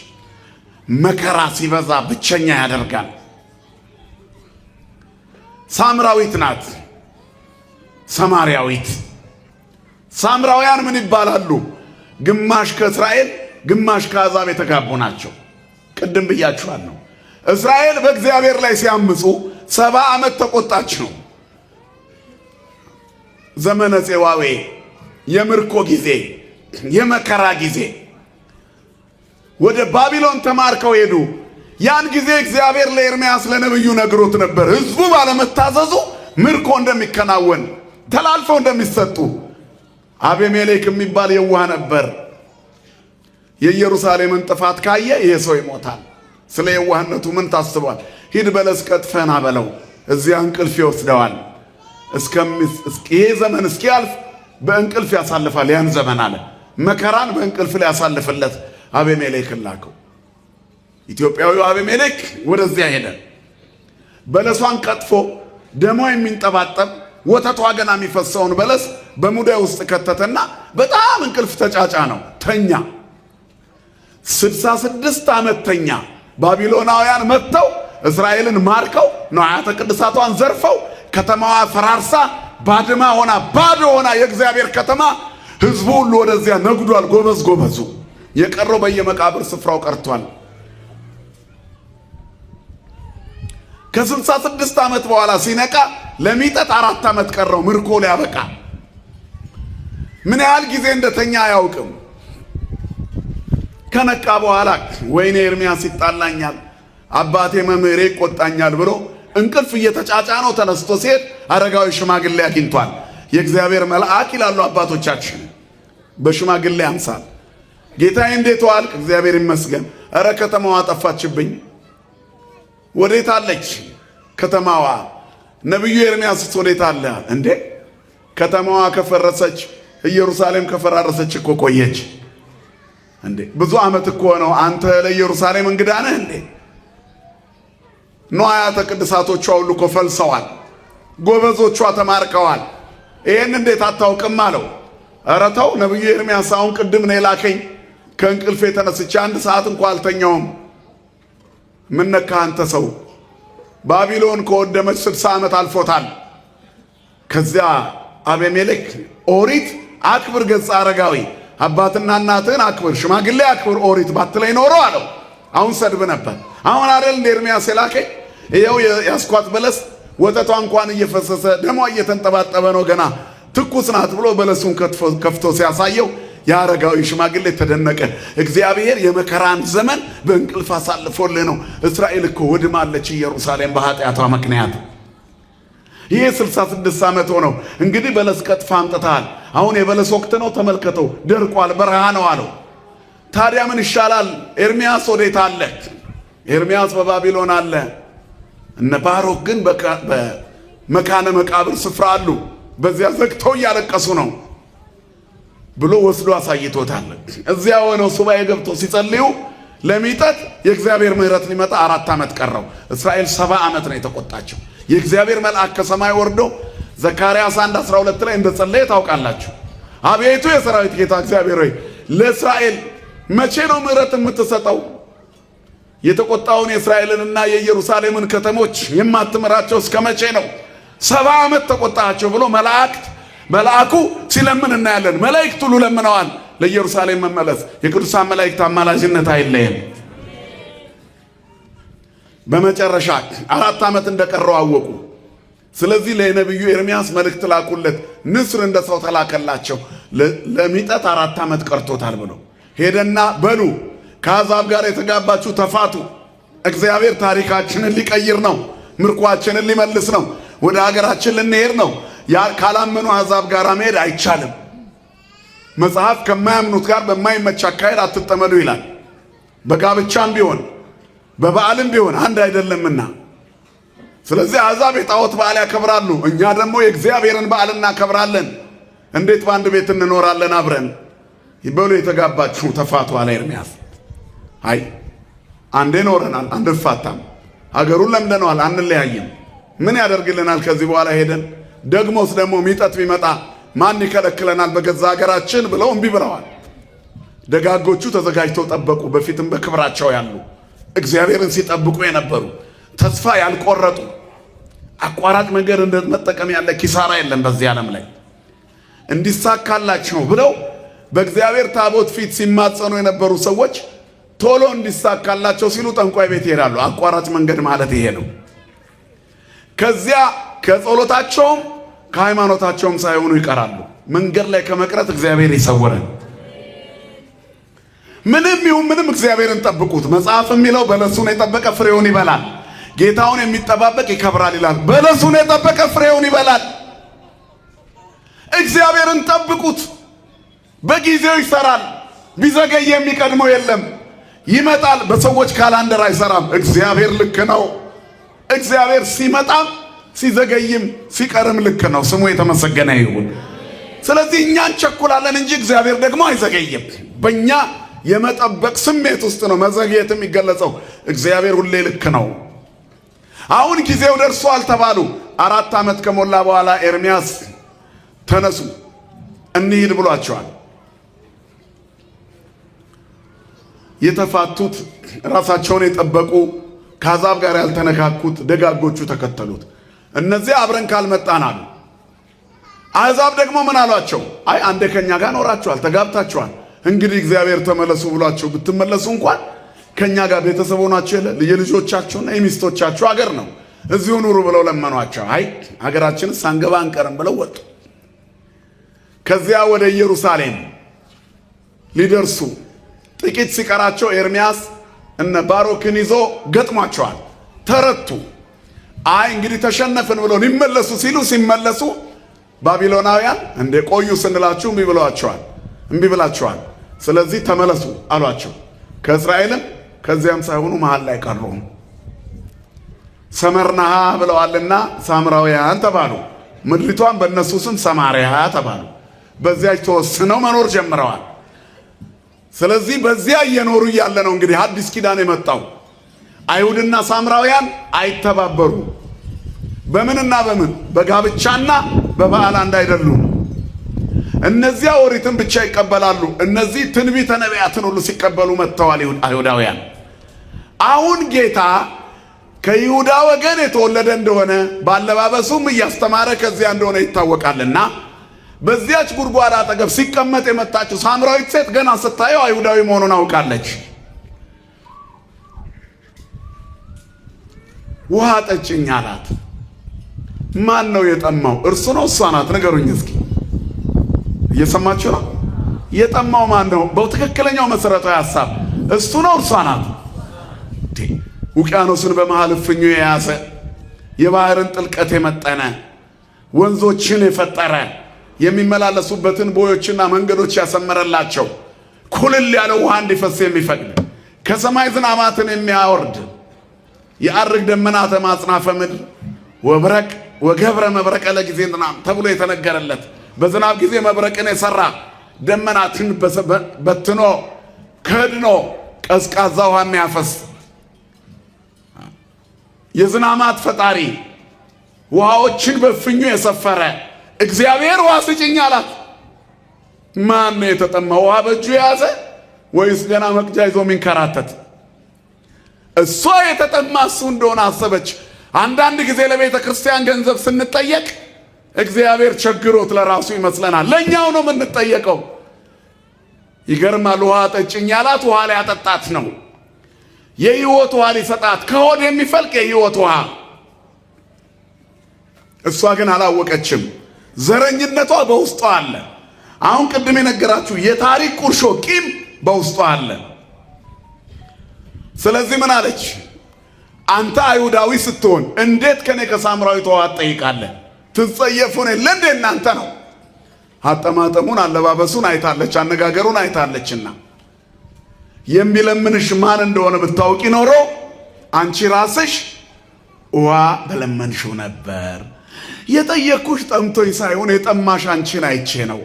መከራ ሲበዛ ብቸኛ ያደርጋል። ሳምራዊት ናት። ሰማርያዊት። ሳምራውያን ምን ይባላሉ? ግማሽ ከእስራኤል ግማሽ ከአሕዛብ የተጋቡ ናቸው። ቅድም ብያችኋለሁ። እስራኤል በእግዚአብሔር ላይ ሲያምፁ 70 ዓመት ተቆጣች ነው። ዘመነ ፄዋዌ፣ የምርኮ ጊዜ፣ የመከራ ጊዜ ወደ ባቢሎን ተማርከው ሄዱ። ያን ጊዜ እግዚአብሔር ለኤርምያስ ለነብዩ ነግሮት ነበር። ሕዝቡ ባለመታዘዙ ምርኮ እንደሚከናወን ተላልፈው እንደሚሰጡ። አቤሜሌክ የሚባል የዋህ ነበር። የኢየሩሳሌምን ጥፋት ካየ ይሄ ሰው ይሞታል። ስለ የዋህነቱ ምን ታስቧል? ሂድ በለስ ቀጥፈና በለው፣ እዚያ እንቅልፍ ይወስደዋል። ይሄ ዘመን እስኪያልፍ በእንቅልፍ ያሳልፋል። ያን ዘመን አለ መከራን በእንቅልፍ ላይ ያሳልፍለት አቤሜሌክን ላከው። ኢትዮጵያዊው አቤሜሌክ ወደዚያ ሄደ። በለሷን ቀጥፎ ደሟ የሚንጠባጠብ ወተቷ ገና የሚፈሰውን በለስ በሙዳይ ውስጥ ከተተና በጣም እንቅልፍ ተጫጫ ነው። ተኛ። 66 ዓመት ተኛ። ባቢሎናውያን መጥተው እስራኤልን ማርከው ንዋያተ ቅድሳቷን ዘርፈው ከተማዋ ፈራርሳ ባድማ ሆና ባዶ ሆና የእግዚአብሔር ከተማ ሕዝቡ ሁሉ ወደዚያ ነጉዷል። ጎበዝ ጎበዙ። የቀረው በየመቃብር ስፍራው ቀርቷል። ከ66 ዓመት በኋላ ሲነቃ ለሚጠት 4 ዓመት ቀረው ምርኮ ሊያበቃ። ምን ያህል ጊዜ እንደተኛ አያውቅም። ከነቃ በኋላ ወይኔ ኤርምያስ ይጣላኛል፣ አባቴ መምህሬ ይቆጣኛል ብሎ እንቅልፍ እየተጫጫነው ተነስቶ ሲሄድ አረጋዊ ሽማግሌ አግኝቷል። የእግዚአብሔር መልአክ ይላሉ አባቶቻችን በሽማግሌ አምሳል። ጌታዬ እንዴት ዋልክ? እግዚአብሔር ይመስገን። እረ ከተማዋ ጠፋችብኝ። ወዴት አለች ከተማዋ? ነቢዩ ኤርምያስስ ወዴት አለ? እንዴ ከተማዋ ከፈረሰች ኢየሩሳሌም ከፈራረሰች እኮ ቆየች። እንዴ ብዙ ዓመት እኮ ነው። አንተ ለኢየሩሳሌም እንግዳ ነህ እንዴ? ንዋያተ ቅድሳቶቿ ሁሉ እኮ ፈልሰዋል። ጎበዞቿ ተማርከዋል። ይህን እንዴት አታውቅም አለው። ኧረ ተው ነቢዩ ኤርምያስ አሁን ቅድም ነው የላከኝ። ከእንቅልፌ ተነስቼ 1 ሰዓት እንኳ አልተኛውም። ምን ነካ አንተ ሰው? ባቢሎን ከወደመች 60 ዓመት አልፎታል። ከዚያ አቤሜሌክ ኦሪት አክብር ገጸ አረጋዊ፣ አባትና እናትህን አክብር፣ ሽማግሌ አክብር ኦሪት ባትለኝ ኖሮ አለው። አሁን ሰድብ ነበር። አሁን አይደል እንደ ኤርምያስ የላከኝ? ይኸው ያስኳት በለስ ወተቷ እንኳን እየፈሰሰ ደሟ እየተንጠባጠበ ነው፣ ገና ትኩስ ናት ብሎ በለሱን ከፍቶ ሲያሳየው የአረጋዊ ሽማግሌ ተደነቀ። እግዚአብሔር የመከራን ዘመን በእንቅልፍ አሳልፎልህ ነው። እስራኤል እኮ ወድማለች ኢየሩሳሌም በኃጢአቷ ምክንያት። ይሄ 66 ዓመት ሆነው። እንግዲህ በለስ ቀጥፋ አምጥተሃል። አሁን የበለስ ወቅት ነው፣ ተመልከተው ደርቋል፣ በረሃ ነው አለው። ታዲያ ምን ይሻላል? ኤርምያስ ወዴት አለ? ኤርምያስ በባቢሎን አለ። እነ ባሮክ ግን በመካነ መቃብር ስፍራ አሉ። በዚያ ዘግተው እያለቀሱ ነው ብሎ ወስዶ አሳይቶታል። እዚያ ሆነው ሱባኤ ገብቶ ሲጸልዩ ለሚጠት የእግዚአብሔር ምሕረት ሊመጣ 4 ዓመት ቀረው። እስራኤል 70 ዓመት ነው የተቆጣቸው። የእግዚአብሔር መልአክ ከሰማይ ወርዶ ዘካርያስ 1:12 ላይ እንደጸለየ ታውቃላችሁ። አቤቱ የሰራዊት ጌታ እግዚአብሔር ሆይ ለእስራኤል መቼ ነው ምሕረት የምትሰጠው? የተቆጣውን የእስራኤልንና የኢየሩሳሌምን ከተሞች የማትምራቸው እስከ መቼ ነው? 70 ዓመት ተቆጣቸው ብሎ መልአኩ ሲለምን እናያለን። መላእክት ሁሉ ለምነዋል ለኢየሩሳሌም መመለስ። የቅዱሳን መላእክት አማላጅነት አይለየም። በመጨረሻ 4 ዓመት እንደቀረው አወቁ። ስለዚህ ለነቢዩ ኤርምያስ መልእክት ላኩለት። ንስር እንደ ሰው ተላከላቸው። ለሚጠት 4 ዓመት ቀርቶታል ብሎ ሄደና በሉ ከአሕዛብ ጋር የተጋባችሁ ተፋቱ። እግዚአብሔር ታሪካችንን ሊቀይር ነው። ምርኳችንን ሊመልስ ነው። ወደ ሀገራችን ልንሄድ ነው። ካላመኑ አሕዛብ ጋር መሄድ አይቻልም። መጽሐፍ ከማያምኑት ጋር በማይመች አካሄድ አትጠመዱ ይላል። በጋብቻም ቢሆን በበዓልም ቢሆን አንድ አይደለምና። ስለዚህ አሕዛብ የጣዖት በዓል ያከብራሉ፣ እኛ ደግሞ የእግዚአብሔርን በዓል እናከብራለን። እንዴት በአንድ ቤት እንኖራለን አብረን? ይበሉ የተጋባችሁ ተፋቱ አለ ኤርምያስ። አይ አንዴ ኖረናል፣ አንፋታም። ሀገሩን ለምደነዋል፣ አንለያይም። ምን ያደርግልናል ከዚህ በኋላ ሄደን? ደግሞስ ደግሞ ሚጠት ቢመጣ ማን ይከለክለናል በገዛ ሀገራችን ብለው እምቢ ብለዋል። ደጋጎቹ ተዘጋጅተው ጠበቁ። በፊትም በክብራቸው ያሉ እግዚአብሔርን ሲጠብቁ የነበሩ ተስፋ ያልቆረጡ አቋራጭ መንገድ እንደመጠቀም ያለ ኪሳራ የለም በዚህ ዓለም ላይ። እንዲሳካላቸው ብለው በእግዚአብሔር ታቦት ፊት ሲማጸኑ የነበሩ ሰዎች ቶሎ እንዲሳካላቸው ሲሉ ጠንቋይ ቤት ይሄዳሉ። አቋራጭ መንገድ ማለት ይሄ ነው። ከዚያ ከጸሎታቸውም ከሃይማኖታቸውም ሳይሆኑ ይቀራሉ። መንገድ ላይ ከመቅረት እግዚአብሔር ይሰውረን። ምንም ይሁን ምንም እግዚአብሔርን ጠብቁት። መጽሐፍ የሚለው በለሱን የጠበቀ ፍሬውን ይበላል፣ ጌታውን የሚጠባበቅ ይከብራል ይላል። በለሱን የጠበቀ ፍሬውን ይበላል። እግዚአብሔርን ጠብቁት። በጊዜው ይሰራል። ቢዘገይ የሚቀድመው የለም። ይመጣል። በሰዎች ካላንደር አይሰራም። እግዚአብሔር ልክ ነው። እግዚአብሔር ሲመጣም ሲዘገይም ሲቀርም ልክ ነው። ስሙ የተመሰገነ ይሁን። ስለዚህ እኛ እንቸኩላለን እንጂ እግዚአብሔር ደግሞ አይዘገይም። በእኛ የመጠበቅ ስሜት ውስጥ ነው መዘግየት የሚገለጸው። እግዚአብሔር ሁሌ ልክ ነው። አሁን ጊዜው ደርሷል ተባሉ። 4 ዓመት ከሞላ በኋላ ኤርምያስ ተነሱ እንሂድ ብሏቸዋል። የተፋቱት ራሳቸውን የጠበቁ ከአሕዛብ ጋር ያልተነካኩት ደጋጎቹ ተከተሉት። እነዚህ አብረን ካልመጣን አሉ። አሕዛብ ደግሞ ምን አሏቸው? አይ አንዴ ከኛ ጋር ኖራችኋል፣ ተጋብታችኋል። እንግዲህ እግዚአብሔር ተመለሱ ብሏቸው ብትመለሱ እንኳን ከኛ ጋር ቤተሰብ ሆናችሁ የለ የልጆቻችሁና የሚስቶቻችሁ አገር ነው፣ እዚሁ ኑሩ ብለው ለመኗቸው። አይ ሀገራችንን ሳንገባ አንቀርም ብለው ወጡ። ከዚያ ወደ ኢየሩሳሌም ሊደርሱ ጥቂት ሲቀራቸው ኤርምያስ እነ ባሮክን ይዞ ገጥሟቸዋል። ተረቱ። አይ እንግዲህ ተሸነፍን ብለው ሊመለሱ ሲሉ ሲመለሱ ባቢሎናውያን እንደ ቆዩ ስንላችሁ እምቢ ብላችኋል፣ ስለዚህ ተመለሱ አሏቸው። ከእስራኤልም ከዚያም ሳይሆኑ መሃል ላይ ቀሩ። ሰመርናሃ ብለዋልና ሳምራውያን ተባሉ። ምድሪቷን በእነሱ ስም ሰማርያ ተባሉ። በዚያች ተወስነው መኖር ጀምረዋል። ስለዚህ በዚያ እየኖሩ እያለ ነው እንግዲህ አዲስ ኪዳን የመጣው። አይሁድና ሳምራውያን አይተባበሩ። በምንና በምን? በጋብቻና በበዓል አንድ አይደሉም። እነዚያ ኦሪትን ብቻ ይቀበላሉ። እነዚህ ትንቢተ ነቢያትን ሁሉ ሲቀበሉ መጥተዋል አይሁዳውያን። አሁን ጌታ ከይሁዳ ወገን የተወለደ እንደሆነ ባለባበሱም እያስተማረ ከዚያ እንደሆነ ይታወቃልና በዚያች ጉድጓድ አጠገብ ሲቀመጥ የመጣችው ሳምራዊት ሴት ገና ስታየው አይሁዳዊ መሆኑን አውቃለች። ውሃ ጠጭኝ አላት። ማን ነው የጠማው? እርሱ ነው እሷ ናት? ንገሩኝ እስኪ። እየሰማችሁ ነው? የጠማው ማን ነው? በትክክለኛው መሰረታዊ ሐሳብ እሱ ነው እርሷ ናት? ውቅያኖስን በመሃል እፍኙ የያዘ የባህርን ጥልቀት የመጠነ ወንዞችን የፈጠረ የሚመላለሱበትን ቦዮችና መንገዶች ያሰመረላቸው ኩልል ያለ ውሃ እንዲፈስ የሚፈቅድ ከሰማይ ዝናማትን የሚያወርድ የአርግ ደመናተ ማጽናፈ ምድር ወብረቅ ወገብረ መብረቀ ለጊዜ ዝናም ተብሎ የተነገረለት በዝናብ ጊዜ መብረቅን የሰራ ደመናትን በትኖ ከድኖ ቀዝቃዛ ውሃ የሚያፈስ የዝናማት ፈጣሪ ውሃዎችን በፍኙ የሰፈረ እግዚአብሔር ውሃ ስጭኝ አላት። ማን ነው የተጠማ? ውሃ በእጁ የያዘ ወይስ ገና መቅጃ ይዞ የሚንከራተት? እሷ የተጠማ እሱ እንደሆነ አሰበች። አንዳንድ ጊዜ ለቤተ ክርስቲያን ገንዘብ ስንጠየቅ እግዚአብሔር ቸግሮት ለራሱ ይመስለናል። ለእኛው ነው የምንጠየቀው። ይገርማል። ውሃ ጠጭኝ ያላት ውሃ ሊያጠጣት ነው። የሕይወት ውሃ ሊሰጣት፣ ከሆድ የሚፈልቅ የሕይወት ውሃ። እሷ ግን አላወቀችም። ዘረኝነቷ በውስጧ አለ። አሁን ቅድም የነገራችሁ የታሪክ ቁርሾ ቂም በውስጧ አለ። ስለዚህ ምን አለች? አንተ አይሁዳዊ ስትሆን እንዴት ከኔ ከሳምራዊት ውሃ ትጠይቃለህ? ትጸየፉን የለ እንዴ እናንተ ነው። አጠማጠሙን አለባበሱን አይታለች፣ አነጋገሩን አይታለችና የሚለምንሽ ማን እንደሆነ ብታውቂ ኖሮ አንቺ ራስሽ ውሃ በለመንሽው ነበር። የጠየቅኩሽ ጠምቶኝ ሳይሆን የጠማሽ አንቺን አይቼ ነው።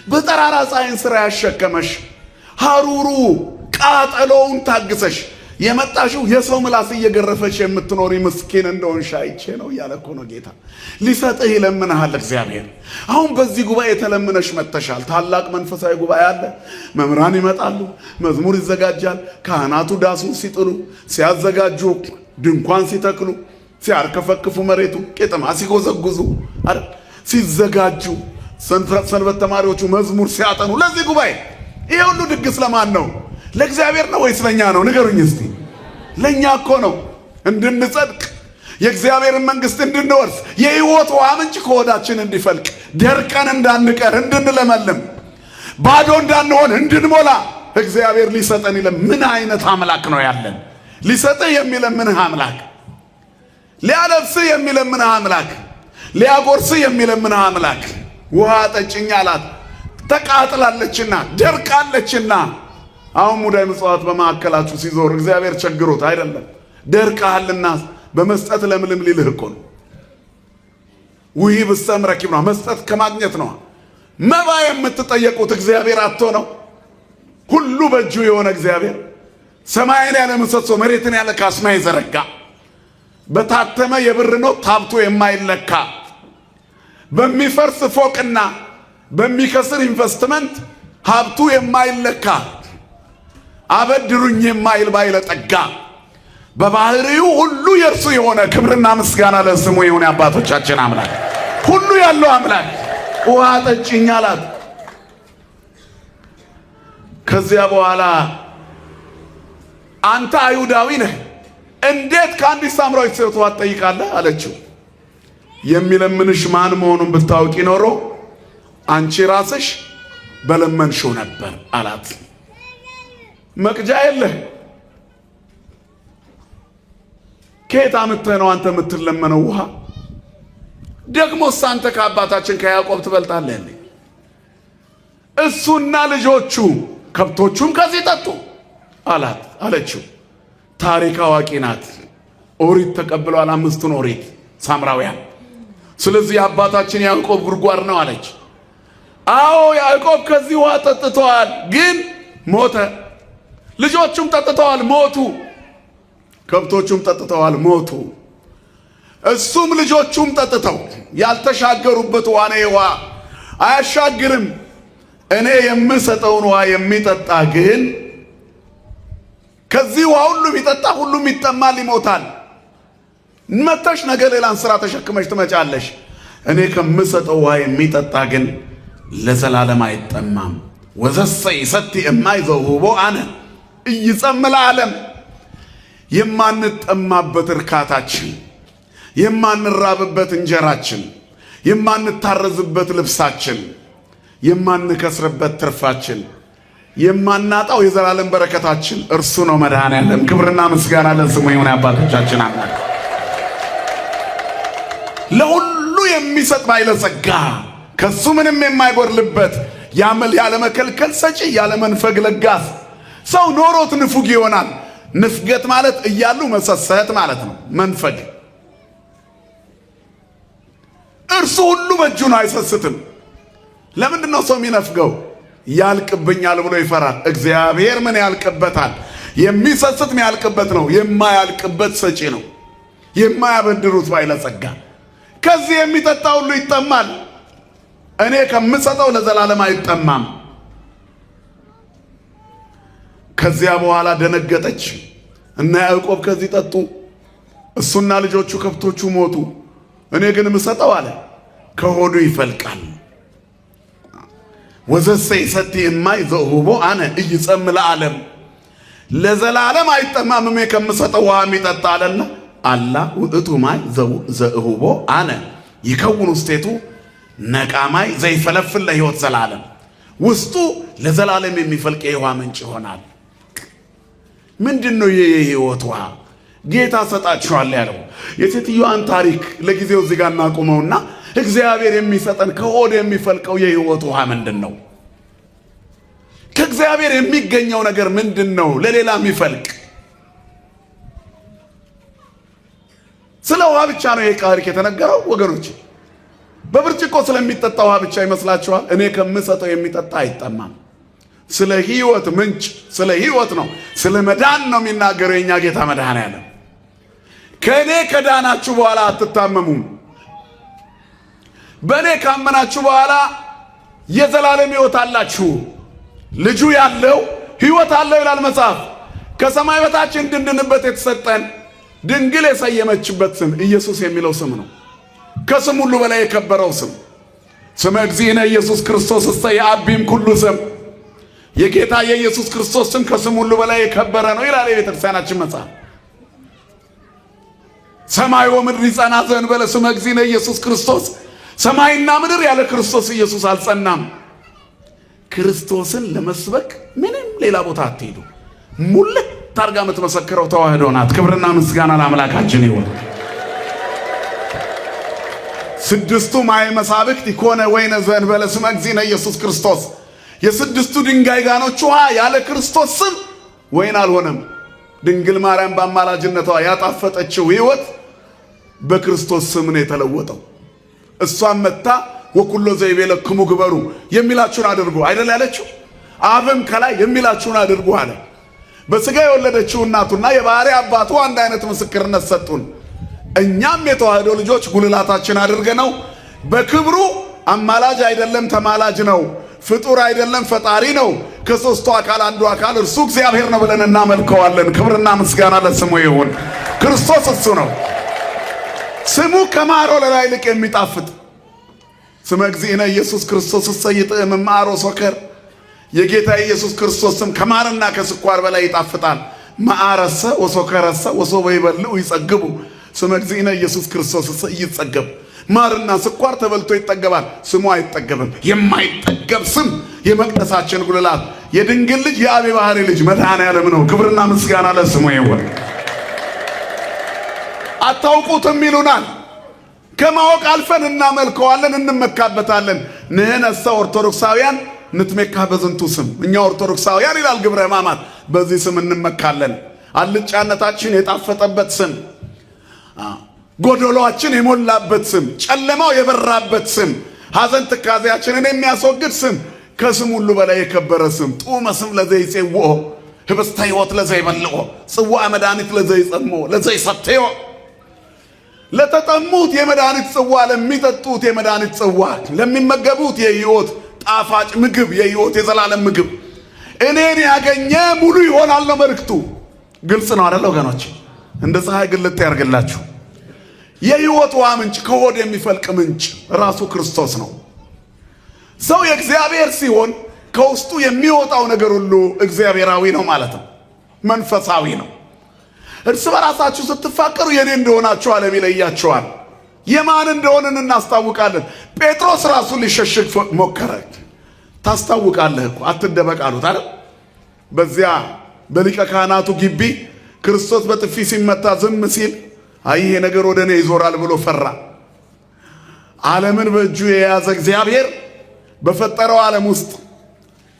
በጠራራ ፀሐይን ስራ ያሸከመሽ ሐሩሩ ቃጠሎውን ታግሰሽ የመጣሽው የሰው ምላስ እየገረፈሽ የምትኖሪ ምስኪን እንደሆንሽ አይቼ ነው እያለ እኮ ነው ጌታ። ሊሰጥህ ይለምንሃል እግዚአብሔር። አሁን በዚህ ጉባኤ ተለምነሽ መጥተሻል። ታላቅ መንፈሳዊ ጉባኤ አለ። መምህራን ይመጣሉ፣ መዝሙር ይዘጋጃል። ካህናቱ ዳሱን ሲጥሉ፣ ሲያዘጋጁ፣ ድንኳን ሲተክሉ፣ ሲያርከፈክፉ፣ መሬቱ ቄጠማ ሲጎዘጉዙ፣ ሲዘጋጁ፣ ሰንበት ተማሪዎቹ መዝሙር ሲያጠኑ፣ ለዚህ ጉባኤ ይሄ ሁሉ ድግስ ለማን ነው? ለእግዚአብሔር ነው ወይስ ለኛ ነው? ንገሩኝ እስቲ። ለኛ እኮ ነው። እንድንጸድቅ የእግዚአብሔርን መንግስት እንድንወርስ የሕይወት ውሃ ምንጭ ከሆዳችን እንዲፈልቅ ደርቀን እንዳንቀር እንድንለመልም ባዶ እንዳንሆን እንድንሞላ እግዚአብሔር ሊሰጠን ይለም። ምን አይነት አምላክ ነው ያለን? ሊሰጥህ የሚለምንህ አምላክ፣ ሊያለብስህ የሚለምንህ አምላክ፣ ሊያጎርስህ የሚለምንህ አምላክ። ውሃ ጠጭኝ አላት። ተቃጥላለችና ደርቃለችና። አሁን ሙዳይ ምጽዋት በማዕከላችሁ ሲዞር እግዚአብሔር ቸግሮት አይደለም፣ ደርቀሃልና በመስጠት ለምልም ሊልህ እኮ ነው። ውሂብ እስተምረኪብ ነው፣ መስጠት ከማግኘት ነው። መባ የምትጠየቁት እግዚአብሔር አጥቶ ነው። ሁሉ በእጁ የሆነ እግዚአብሔር ሰማይን ያለ ምሰሶ መሬትን ያለ ካስማ የዘረጋ በታተመ የብር ነው ታብቶ የማይለካ በሚፈርስ ፎቅና በሚከስር ኢንቨስትመንት ሀብቱ የማይለካ አበድሩኝ የማይል ባለጠጋ በባህሪው ሁሉ የእርሱ የሆነ ክብርና ምስጋና ለስሙ ይሁን። አባቶቻችን አምላክ ሁሉ ያለው አምላክ ውሃ ጠጭኝ አላት። ከዚያ በኋላ አንተ አይሁዳዊ ነህ፣ እንዴት ከአንዲት ሳምራዊት ሴት ውሃ ትጠይቃለህ አለችው። የሚለምንሽ ማን መሆኑን ብታውቂ ኖሮ አንቺ ራስሽ በለመንሽው ነበር አላት። መቅጃ የለህ፣ ከየት አምጥተህ ነው አንተ የምትለመነው ውሃ? ደግሞስ አንተ ከአባታችን ከያዕቆብ ትበልጣለህ እንዴ? እሱና ልጆቹ ከብቶቹም ከዚህ ጠጡ አለችው። ታሪክ አዋቂ ናት። ኦሪት ተቀብለዋል፣ 5ቱን ኦሪት ሳምራውያን። ስለዚህ የአባታችን ያዕቆብ ጉድጓድ ነው አለች። አዎ ያዕቆብ ከዚህ ውሃ ጠጥተዋል፣ ግን ሞተ። ልጆቹም ጠጥተዋል፣ ሞቱ። ከብቶቹም ጠጥተዋል፣ ሞቱ። እሱም ልጆቹም ጠጥተው ያልተሻገሩበት ውሃ ነው። ውሃ አያሻግርም። እኔ የምሰጠውን ውሃ የሚጠጣ ግን ከዚህ ውሃ ሁሉ ቢጠጣ ሁሉም ይጠማል፣ ይሞታል። መተሽ ነገ ሌላን ስራ ተሸክመሽ ትመጫለሽ። እኔ ከምሰጠው ውሃ የሚጠጣ ግን ለዘላለም አይጠማም። ወዘሰ ይሰቲ የማይዘውቦ አነ እይጸምለ ዓለም። የማንጠማበት እርካታችን፣ የማንራብበት እንጀራችን፣ የማንታረዝበት ልብሳችን፣ የማንከስርበት ትርፋችን፣ የማናጣው የዘላለም በረከታችን እርሱ ነው መድኃኔዓለም። ክብርና ምስጋና ለስሙ ይሁን። አባቶቻችን አምላክ ለሁሉ የሚሰጥ ባለጸጋ ከሱ ምንም የማይጎድልበት ያለ መከልከል ሰጪ ያለ መንፈግ ለጋስ። ሰው ኖሮት ንፉግ ይሆናል። ንፍገት ማለት እያሉ መሰሰት ማለት ነው። መንፈግ እርሱ ሁሉ በእጁ ነው፣ አይሰስትም። ለምንድን ነው ሰው የሚነፍገው? ያልቅብኛል ብሎ ይፈራል። እግዚአብሔር ምን ያልቅበታል? የሚሰስት የሚያልቅበት ነው። የማያልቅበት ሰጪ ነው። የማያበድሩት ባለጸጋ፣ ከዚህ የሚጠጣ ሁሉ ይጠማል፣ እኔ ከምሰጠው ለዘላለም አይጠማም። ከዚያ በኋላ ደነገጠች እና ያዕቆብ ከዚህ ጠጡ፣ እሱና ልጆቹ ከብቶቹ ሞቱ። እኔ ግን ምሰጠው አለ ከሆዱ ይፈልቃል። ወዘሰ ይሰቲ እማይ ዘእሁቦ አነ ኢይጸም ለዓለም፣ ለዘላለም አይጠማም እኔ ከምሰጠው ውሃ የሚጠጣ አለና አላ ውእቱ ማይ ዘእሁቦ አነ ይከውን ውስቴቱ ነቃማይ ዘይፈለፍል ለሕይወት ዘላለም፣ ውስጡ ለዘላለም የሚፈልቅ የውሃ ምንጭ ይሆናል። ምንድነው የሕይወት ውሃ? ጌታ ሰጣችኋል ያለው የሴትዮዋን ታሪክ ለጊዜው እዚህ ጋር እናቁመውና እግዚአብሔር የሚሰጠን ከሆድ የሚፈልቀው የሕይወት ውሃ ምንድነው? ከእግዚአብሔር የሚገኘው ነገር ምንድነው? ለሌላ የሚፈልቅ ስለ ውሃ ብቻ ነው ይሄ ታሪክ የተነገረው ወገኖች። በብርጭቆ ስለሚጠጣ ውሃ ብቻ ይመስላችኋል? እኔ ከምሰጠው የሚጠጣ አይጠማም። ስለ ሕይወት ምንጭ፣ ስለ ሕይወት ነው፣ ስለ መዳን ነው የሚናገረው የኛ ጌታ መድኃኔዓለም። ከእኔ ከዳናችሁ በኋላ አትታመሙም። በእኔ ካመናችሁ በኋላ የዘላለም ሕይወት አላችሁ። ልጁ ያለው ሕይወት አለው ይላል መጽሐፍ። ከሰማይ በታች እንድንድንበት የተሰጠን ድንግል የሰየመችበት ስም ኢየሱስ የሚለው ስም ነው። ከስም ሁሉ በላይ የከበረው ስም ስመ እግዚእነ ኢየሱስ ክርስቶስ እስተ የአቢም ኩሉ ስም። የጌታ የኢየሱስ ክርስቶስ ስም ከስም ሁሉ በላይ የከበረ ነው ይላል የቤተ ክርስቲያናችን መጽሐፍ። ሰማይ ወምድር ይጸና ዘእንበለ ስመ እግዚእነ ኢየሱስ ክርስቶስ፣ ሰማይና ምድር ያለ ክርስቶስ ኢየሱስ አልጸናም። ክርስቶስን ለመስበክ ምንም ሌላ ቦታ አትሄዱ። ሙልት ታርጋ የምትመሰክረው ተዋህዶ ናት። ክብርና ምስጋና ለአምላካችን ይሁን። ስድስቱ ማየ መሳብክት ይኮነ ወይነ ዘእንበለ ስመ እግዚእነ ኢየሱስ ክርስቶስ። የስድስቱ ድንጋይ ጋኖች ውሃ ያለ ክርስቶስ ስም ወይን አልሆነም። ድንግል ማርያም በአማላጅነቷ ያጣፈጠችው ሕይወት በክርስቶስ ስም ነው የተለወጠው። እሷም መታ ወኩሎ ዘይቤለክሙ ግበሩ የሚላችሁን አድርጉ አይደል ያለችው? አብም ከላይ የሚላችሁን አድርጉ አለ። በሥጋ የወለደችው እናቱና የባሕርይ አባቱ አንድ አይነት ምስክርነት ሰጡን። እኛም የተዋህዶ ልጆች ጉልላታችን አድርገነው በክብሩ አማላጅ አይደለም ተማላጅ ነው፣ ፍጡር አይደለም ፈጣሪ ነው፣ ከሦስቱ አካል አንዱ አካል እርሱ እግዚአብሔር ነው ብለን እናመልከዋለን። ክብርና ምስጋና ለስሙ ይሁን። ክርስቶስ እሱ ነው። ስሙ ከማር ወለላ ይልቅ የሚጣፍጥ ስመ እግዚእነ ኢየሱስ ክርስቶስ እሰይጥዕም እምአሮ ሶከር። የጌታ ኢየሱስ ክርስቶስ ስም ከማርና ከስኳር በላይ ይጣፍጣል። ማዕረሰ ወሶከረሰ ወሶበ ይበልዑ ይጸግቡ። ስመ እግዚእነ ኢየሱስ ክርስቶስ ይጸገብ። ማርና ስኳር ተበልቶ ይጠገባል፣ ስሙ አይጠገብም። የማይጠገብ ስም የመቅደሳችን ጉልላት የድንግል ልጅ የአብ ባሕርይ ልጅ መድኃኔዓለም ነው። ክብርና ምስጋና ለስሙ ይሁን። አታውቁትም ይሉናል። ከማወቅ አልፈን እናመልከዋለን፣ እንመካበታለን። ንሕነሰ ኦርቶዶክሳውያን ንትሜካ በዝንቱ ስም። እኛ ኦርቶዶክሳውያን ይላል ግብረ ሕማማት በዚህ ስም እንመካለን። አልጫነታችን የጣፈጠበት ስም፣ ጎደሏችን የሞላበት ስም፣ ጨለማው የበራበት ስም፣ ሐዘን ትካዜያችንን የሚያስወግድ ስም፣ ከስም ሁሉ በላይ የከበረ ስም። ጡመ ስም ለዘይጼውዖ ህብስተ ሕይወት ለዘይበልዖ ጽዋዐ መድኃኒት ለዘይጸምዖ ለዘይሰትዮ። ለተጠሙት የመድኃኒት ጽዋ፣ ለሚጠጡት የመድኃኒት ጽዋ፣ ለሚመገቡት የሕይወት ጣፋጭ ምግብ፣ የሕይወት የዘላለም ምግብ። እኔን ያገኘ ሙሉ ይሆናል ነው መልእክቱ። ግልጽ ነው አይደል ወገኖች? እንደ ፀሐይ ግልጥ ያርግላችሁ። የሕይወት ውሃ ምንጭ፣ ከሆድ የሚፈልቅ ምንጭ ራሱ ክርስቶስ ነው። ሰው የእግዚአብሔር ሲሆን ከውስጡ የሚወጣው ነገር ሁሉ እግዚአብሔራዊ ነው ማለት ነው፣ መንፈሳዊ ነው። እርስ በራሳችሁ ስትፋቀሩ የኔ እንደሆናችሁ ዓለም ይለያችኋል። የማን እንደሆንን እናስታውቃለን። ጴጥሮስ ራሱን ሊሸሽግ ሞከረ። ታስታውቃለህ እኮ አትደበቅ አሉት አይደል? በዚያ በሊቀ ካህናቱ ግቢ ክርስቶስ በጥፊ ሲመታ ዝም ሲል አይ ይሄ ነገር ወደ እኔ ይዞራል ብሎ ፈራ። ዓለምን በእጁ የያዘ እግዚአብሔር በፈጠረው ዓለም ውስጥ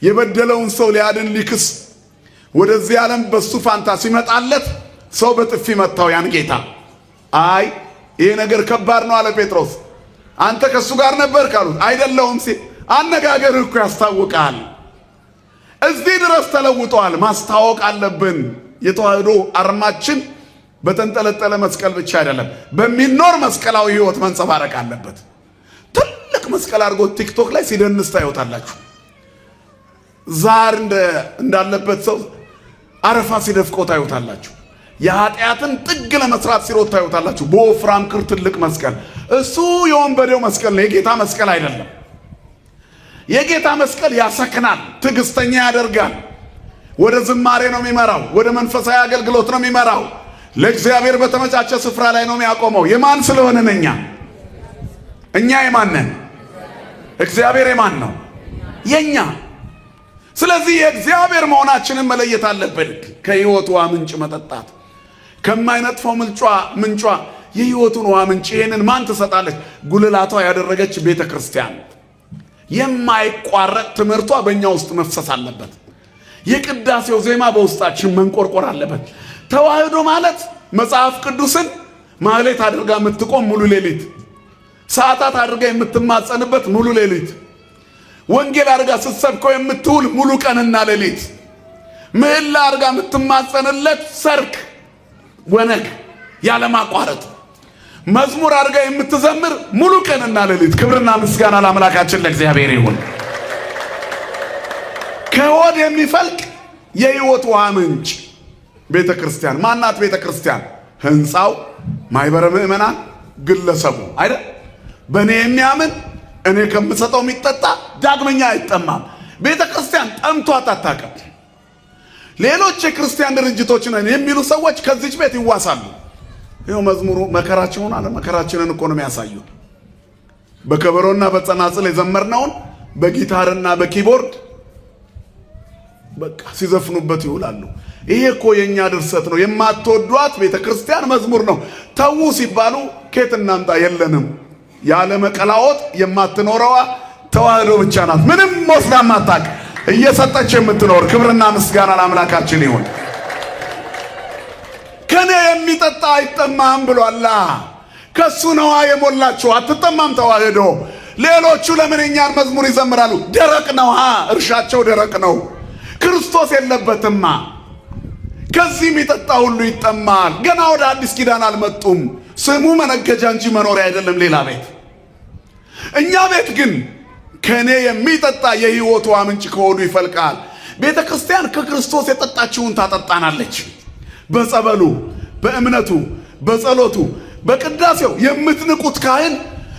የበደለውን ሰው ሊያድን ሊክስ ወደዚህ ዓለም በሱ ፋንታ ሲመጣለት ሰው በጥፊ መታው ያን ጌታ። አይ ይሄ ነገር ከባድ ነው አለ ጴጥሮስ። አንተ ከሱ ጋር ነበር ካሉት አይደለሁም ሲል አነጋገርህ እኮ ያስታውቃል። እዚህ ድረስ ተለውጧል። ማስታወቅ አለብን። የተዋህዶ አርማችን በተንጠለጠለ መስቀል ብቻ አይደለም፣ በሚኖር መስቀላዊ ህይወት መንጸባረቅ አለበት። ትልቅ መስቀል አድርጎ ቲክቶክ ላይ ሲደንስ ታዩታላችሁ። ዛር እንዳለበት ሰው አረፋ ሲደፍቀው ታዩታላችሁ። የኃጢአትን ጥግ ለመስራት ሲሮጥ ታዩታላችሁ። በወፍራም ክር ትልቅ መስቀል፣ እሱ የወንበዴው መስቀል ነው፣ የጌታ መስቀል አይደለም። የጌታ መስቀል ያሰክናል፣ ትዕግስተኛ ያደርጋል፣ ወደ ዝማሬ ነው የሚመራው፣ ወደ መንፈሳዊ አገልግሎት ነው የሚመራው፣ ለእግዚአብሔር በተመቻቸ ስፍራ ላይ ነው የሚያቆመው። የማን ስለሆነን እኛ የማን ነን? እግዚአብሔር የማን ነው? የኛ። ስለዚህ የእግዚአብሔር መሆናችንን መለየት አለብን። ከሕይወት ውሃ ምንጭ መጠጣት፣ ከማይነጥፈው ምንጯ የሕይወቱን ውሃ ምንጭ። ይህንን ማን ትሰጣለች? ጉልላቷ ያደረገች ቤተ ክርስቲያን። የማይቋረጥ ትምህርቷ በእኛ ውስጥ መፍሰስ አለበት። የቅዳሴው ዜማ በውስጣችን መንቆርቆር አለበት። ተዋህዶ ማለት መጽሐፍ ቅዱስን ማህሌት አድርጋ የምትቆም ሙሉ ሌሊት፣ ሰዓታት አድርጋ የምትማጸንበት ሙሉ ሌሊት፣ ወንጌል አድርጋ ስትሰብከው የምትውል ሙሉ ቀንና ሌሊት፣ ምህላ አድርጋ የምትማጸንለት ሰርክ ወነግ ያለማቋረጥ፣ መዝሙር አድርጋ የምትዘምር ሙሉ ቀንና ሌሊት። ክብርና ምስጋና ለአምላካችን ለእግዚአብሔር ይሁን። ከሆድ የሚፈልቅ የሕይወት ውሃ ምንጭ ቤተ ክርስቲያን ማናት? ቤተ ክርስቲያን ህንፃው፣ ማይበረ ምእመናን፣ ግለሰቡ አይደል? በእኔ የሚያምን እኔ ከምሰጠው የሚጠጣ ዳግመኛ አይጠማም። ቤተ ክርስቲያን ጠምቷት አታውቅም። ሌሎች የክርስቲያን ድርጅቶች ነን የሚሉ ሰዎች ከዚች ቤት ይዋሳሉ። ይኸው መዝሙሩ መከራችንን አለ መከራችንን እኮ ነው የሚያሳዩ። በከበሮና በጸናጽል የዘመርነውን በጊታርና በኪቦርድ በቃ ሲዘፍኑበት ይውላሉ። ይሄ እኮ የኛ ድርሰት ነው። የማትወዷት ቤተ ክርስቲያን መዝሙር ነው። ተዉ ሲባሉ ኬት እናምጣ? የለንም። ያለ መቀላወጥ የማትኖረዋ ተዋህዶ ብቻ ናት። ምንም ወስዳ ማታቅ እየሰጠች የምትኖር። ክብርና ምስጋና ለአምላካችን ይሁን። ከኔ የሚጠጣ አይጠማም ብሏላ። ከሱ ነዋ የሞላችሁ፣ አትጠማም ተዋህዶ። ሌሎቹ ለምን የኛን መዝሙር ይዘምራሉ? ደረቅ ነዋ፣ እርሻቸው ደረቅ ነው። ክርስቶስ የለበትማ። ከዚህ የሚጠጣ ሁሉ ይጠማል። ገና ወደ አዲስ ኪዳን አልመጡም። ስሙ መነገጃ እንጂ መኖሪያ አይደለም ሌላ ቤት። እኛ ቤት ግን ከኔ የሚጠጣ የሕይወት ውሃ ምንጭ ከሆዱ ይፈልቃል። ቤተ ክርስቲያን ከክርስቶስ የጠጣችውን ታጠጣናለች። በጸበሉ፣ በእምነቱ፣ በጸሎቱ፣ በቅዳሴው የምትንቁት ካህን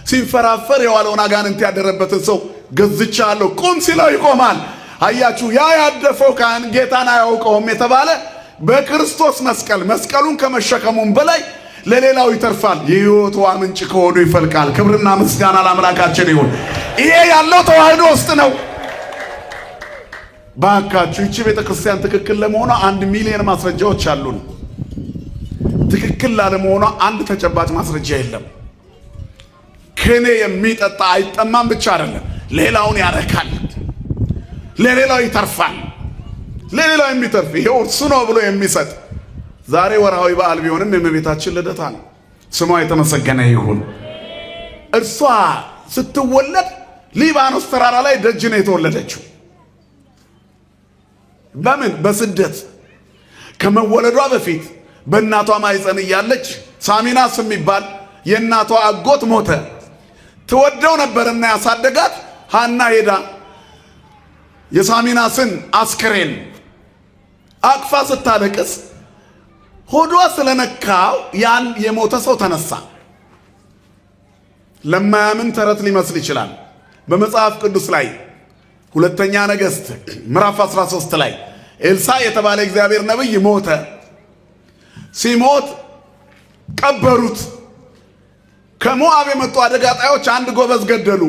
ሲንፈራፈር የዋለውን አጋንንት ያደረበትን ሰው ገዝቻለሁ ቁም ሲለው ይቆማል። አያችሁ፣ ያ ያደፈው ካህን ጌታን አያውቀውም የተባለ በክርስቶስ መስቀሉን ከመሸከሙም በላይ ለሌላው ይተርፋል። የሕይወት ውሃ ምንጭ ከሆዱ ይፈልቃል። ክብርና ምስጋና ለአምላካችን ይሁን። ይሄ ያለው ተዋህዶ ውስጥ ነው። ባካችሁ ይቺ ቤተ ክርስቲያን ትክክል ለመሆኗ 1 ሚሊዮን ማስረጃዎች አሉን። ትክክል ላለመሆኗ አንድ ተጨባጭ ማስረጃ የለም። ከኔ የሚጠጣ አይጠማም ብቻ አይደለም፣ ሌላውን ያረካል፣ ለሌላው ይተርፋል። ለሌላው የሚተርፍ ይሄው እርሱ ነው ብሎ የሚሰጥ። ዛሬ ወርሃዊ በዓል ቢሆንም የእመቤታችን ልደታ ነው። ስሟ የተመሰገነ ይሁን። እርሷ ስትወለድ ሊባኖስ ተራራ ላይ ደጅ ነው የተወለደችው። በምን? በስደት። ከመወለዷ በፊት በእናቷ ማኅፀን እያለች ሳሚናስ የሚባል የእናቷ አጎት ሞተ። ትወደው ነበርና ያሳደጋት ሐና ሄዳ የሳሚናስን አስክሬን አቅፋ ስታለቅስ ሆዷ ስለነካው ያን የሞተ ሰው ተነሳ። ለማያምን ተረት ሊመስል ይችላል። በመጽሐፍ ቅዱስ ላይ ሁለተኛ ነገሥት ምዕራፍ 13 ላይ ኤልሳዕ የተባለ እግዚአብሔር ነብይ ሞተ። ሲሞት ቀበሩት። ከሞዓብ የመጡ አደጋ ጣዮች አንድ ጎበዝ ገደሉ።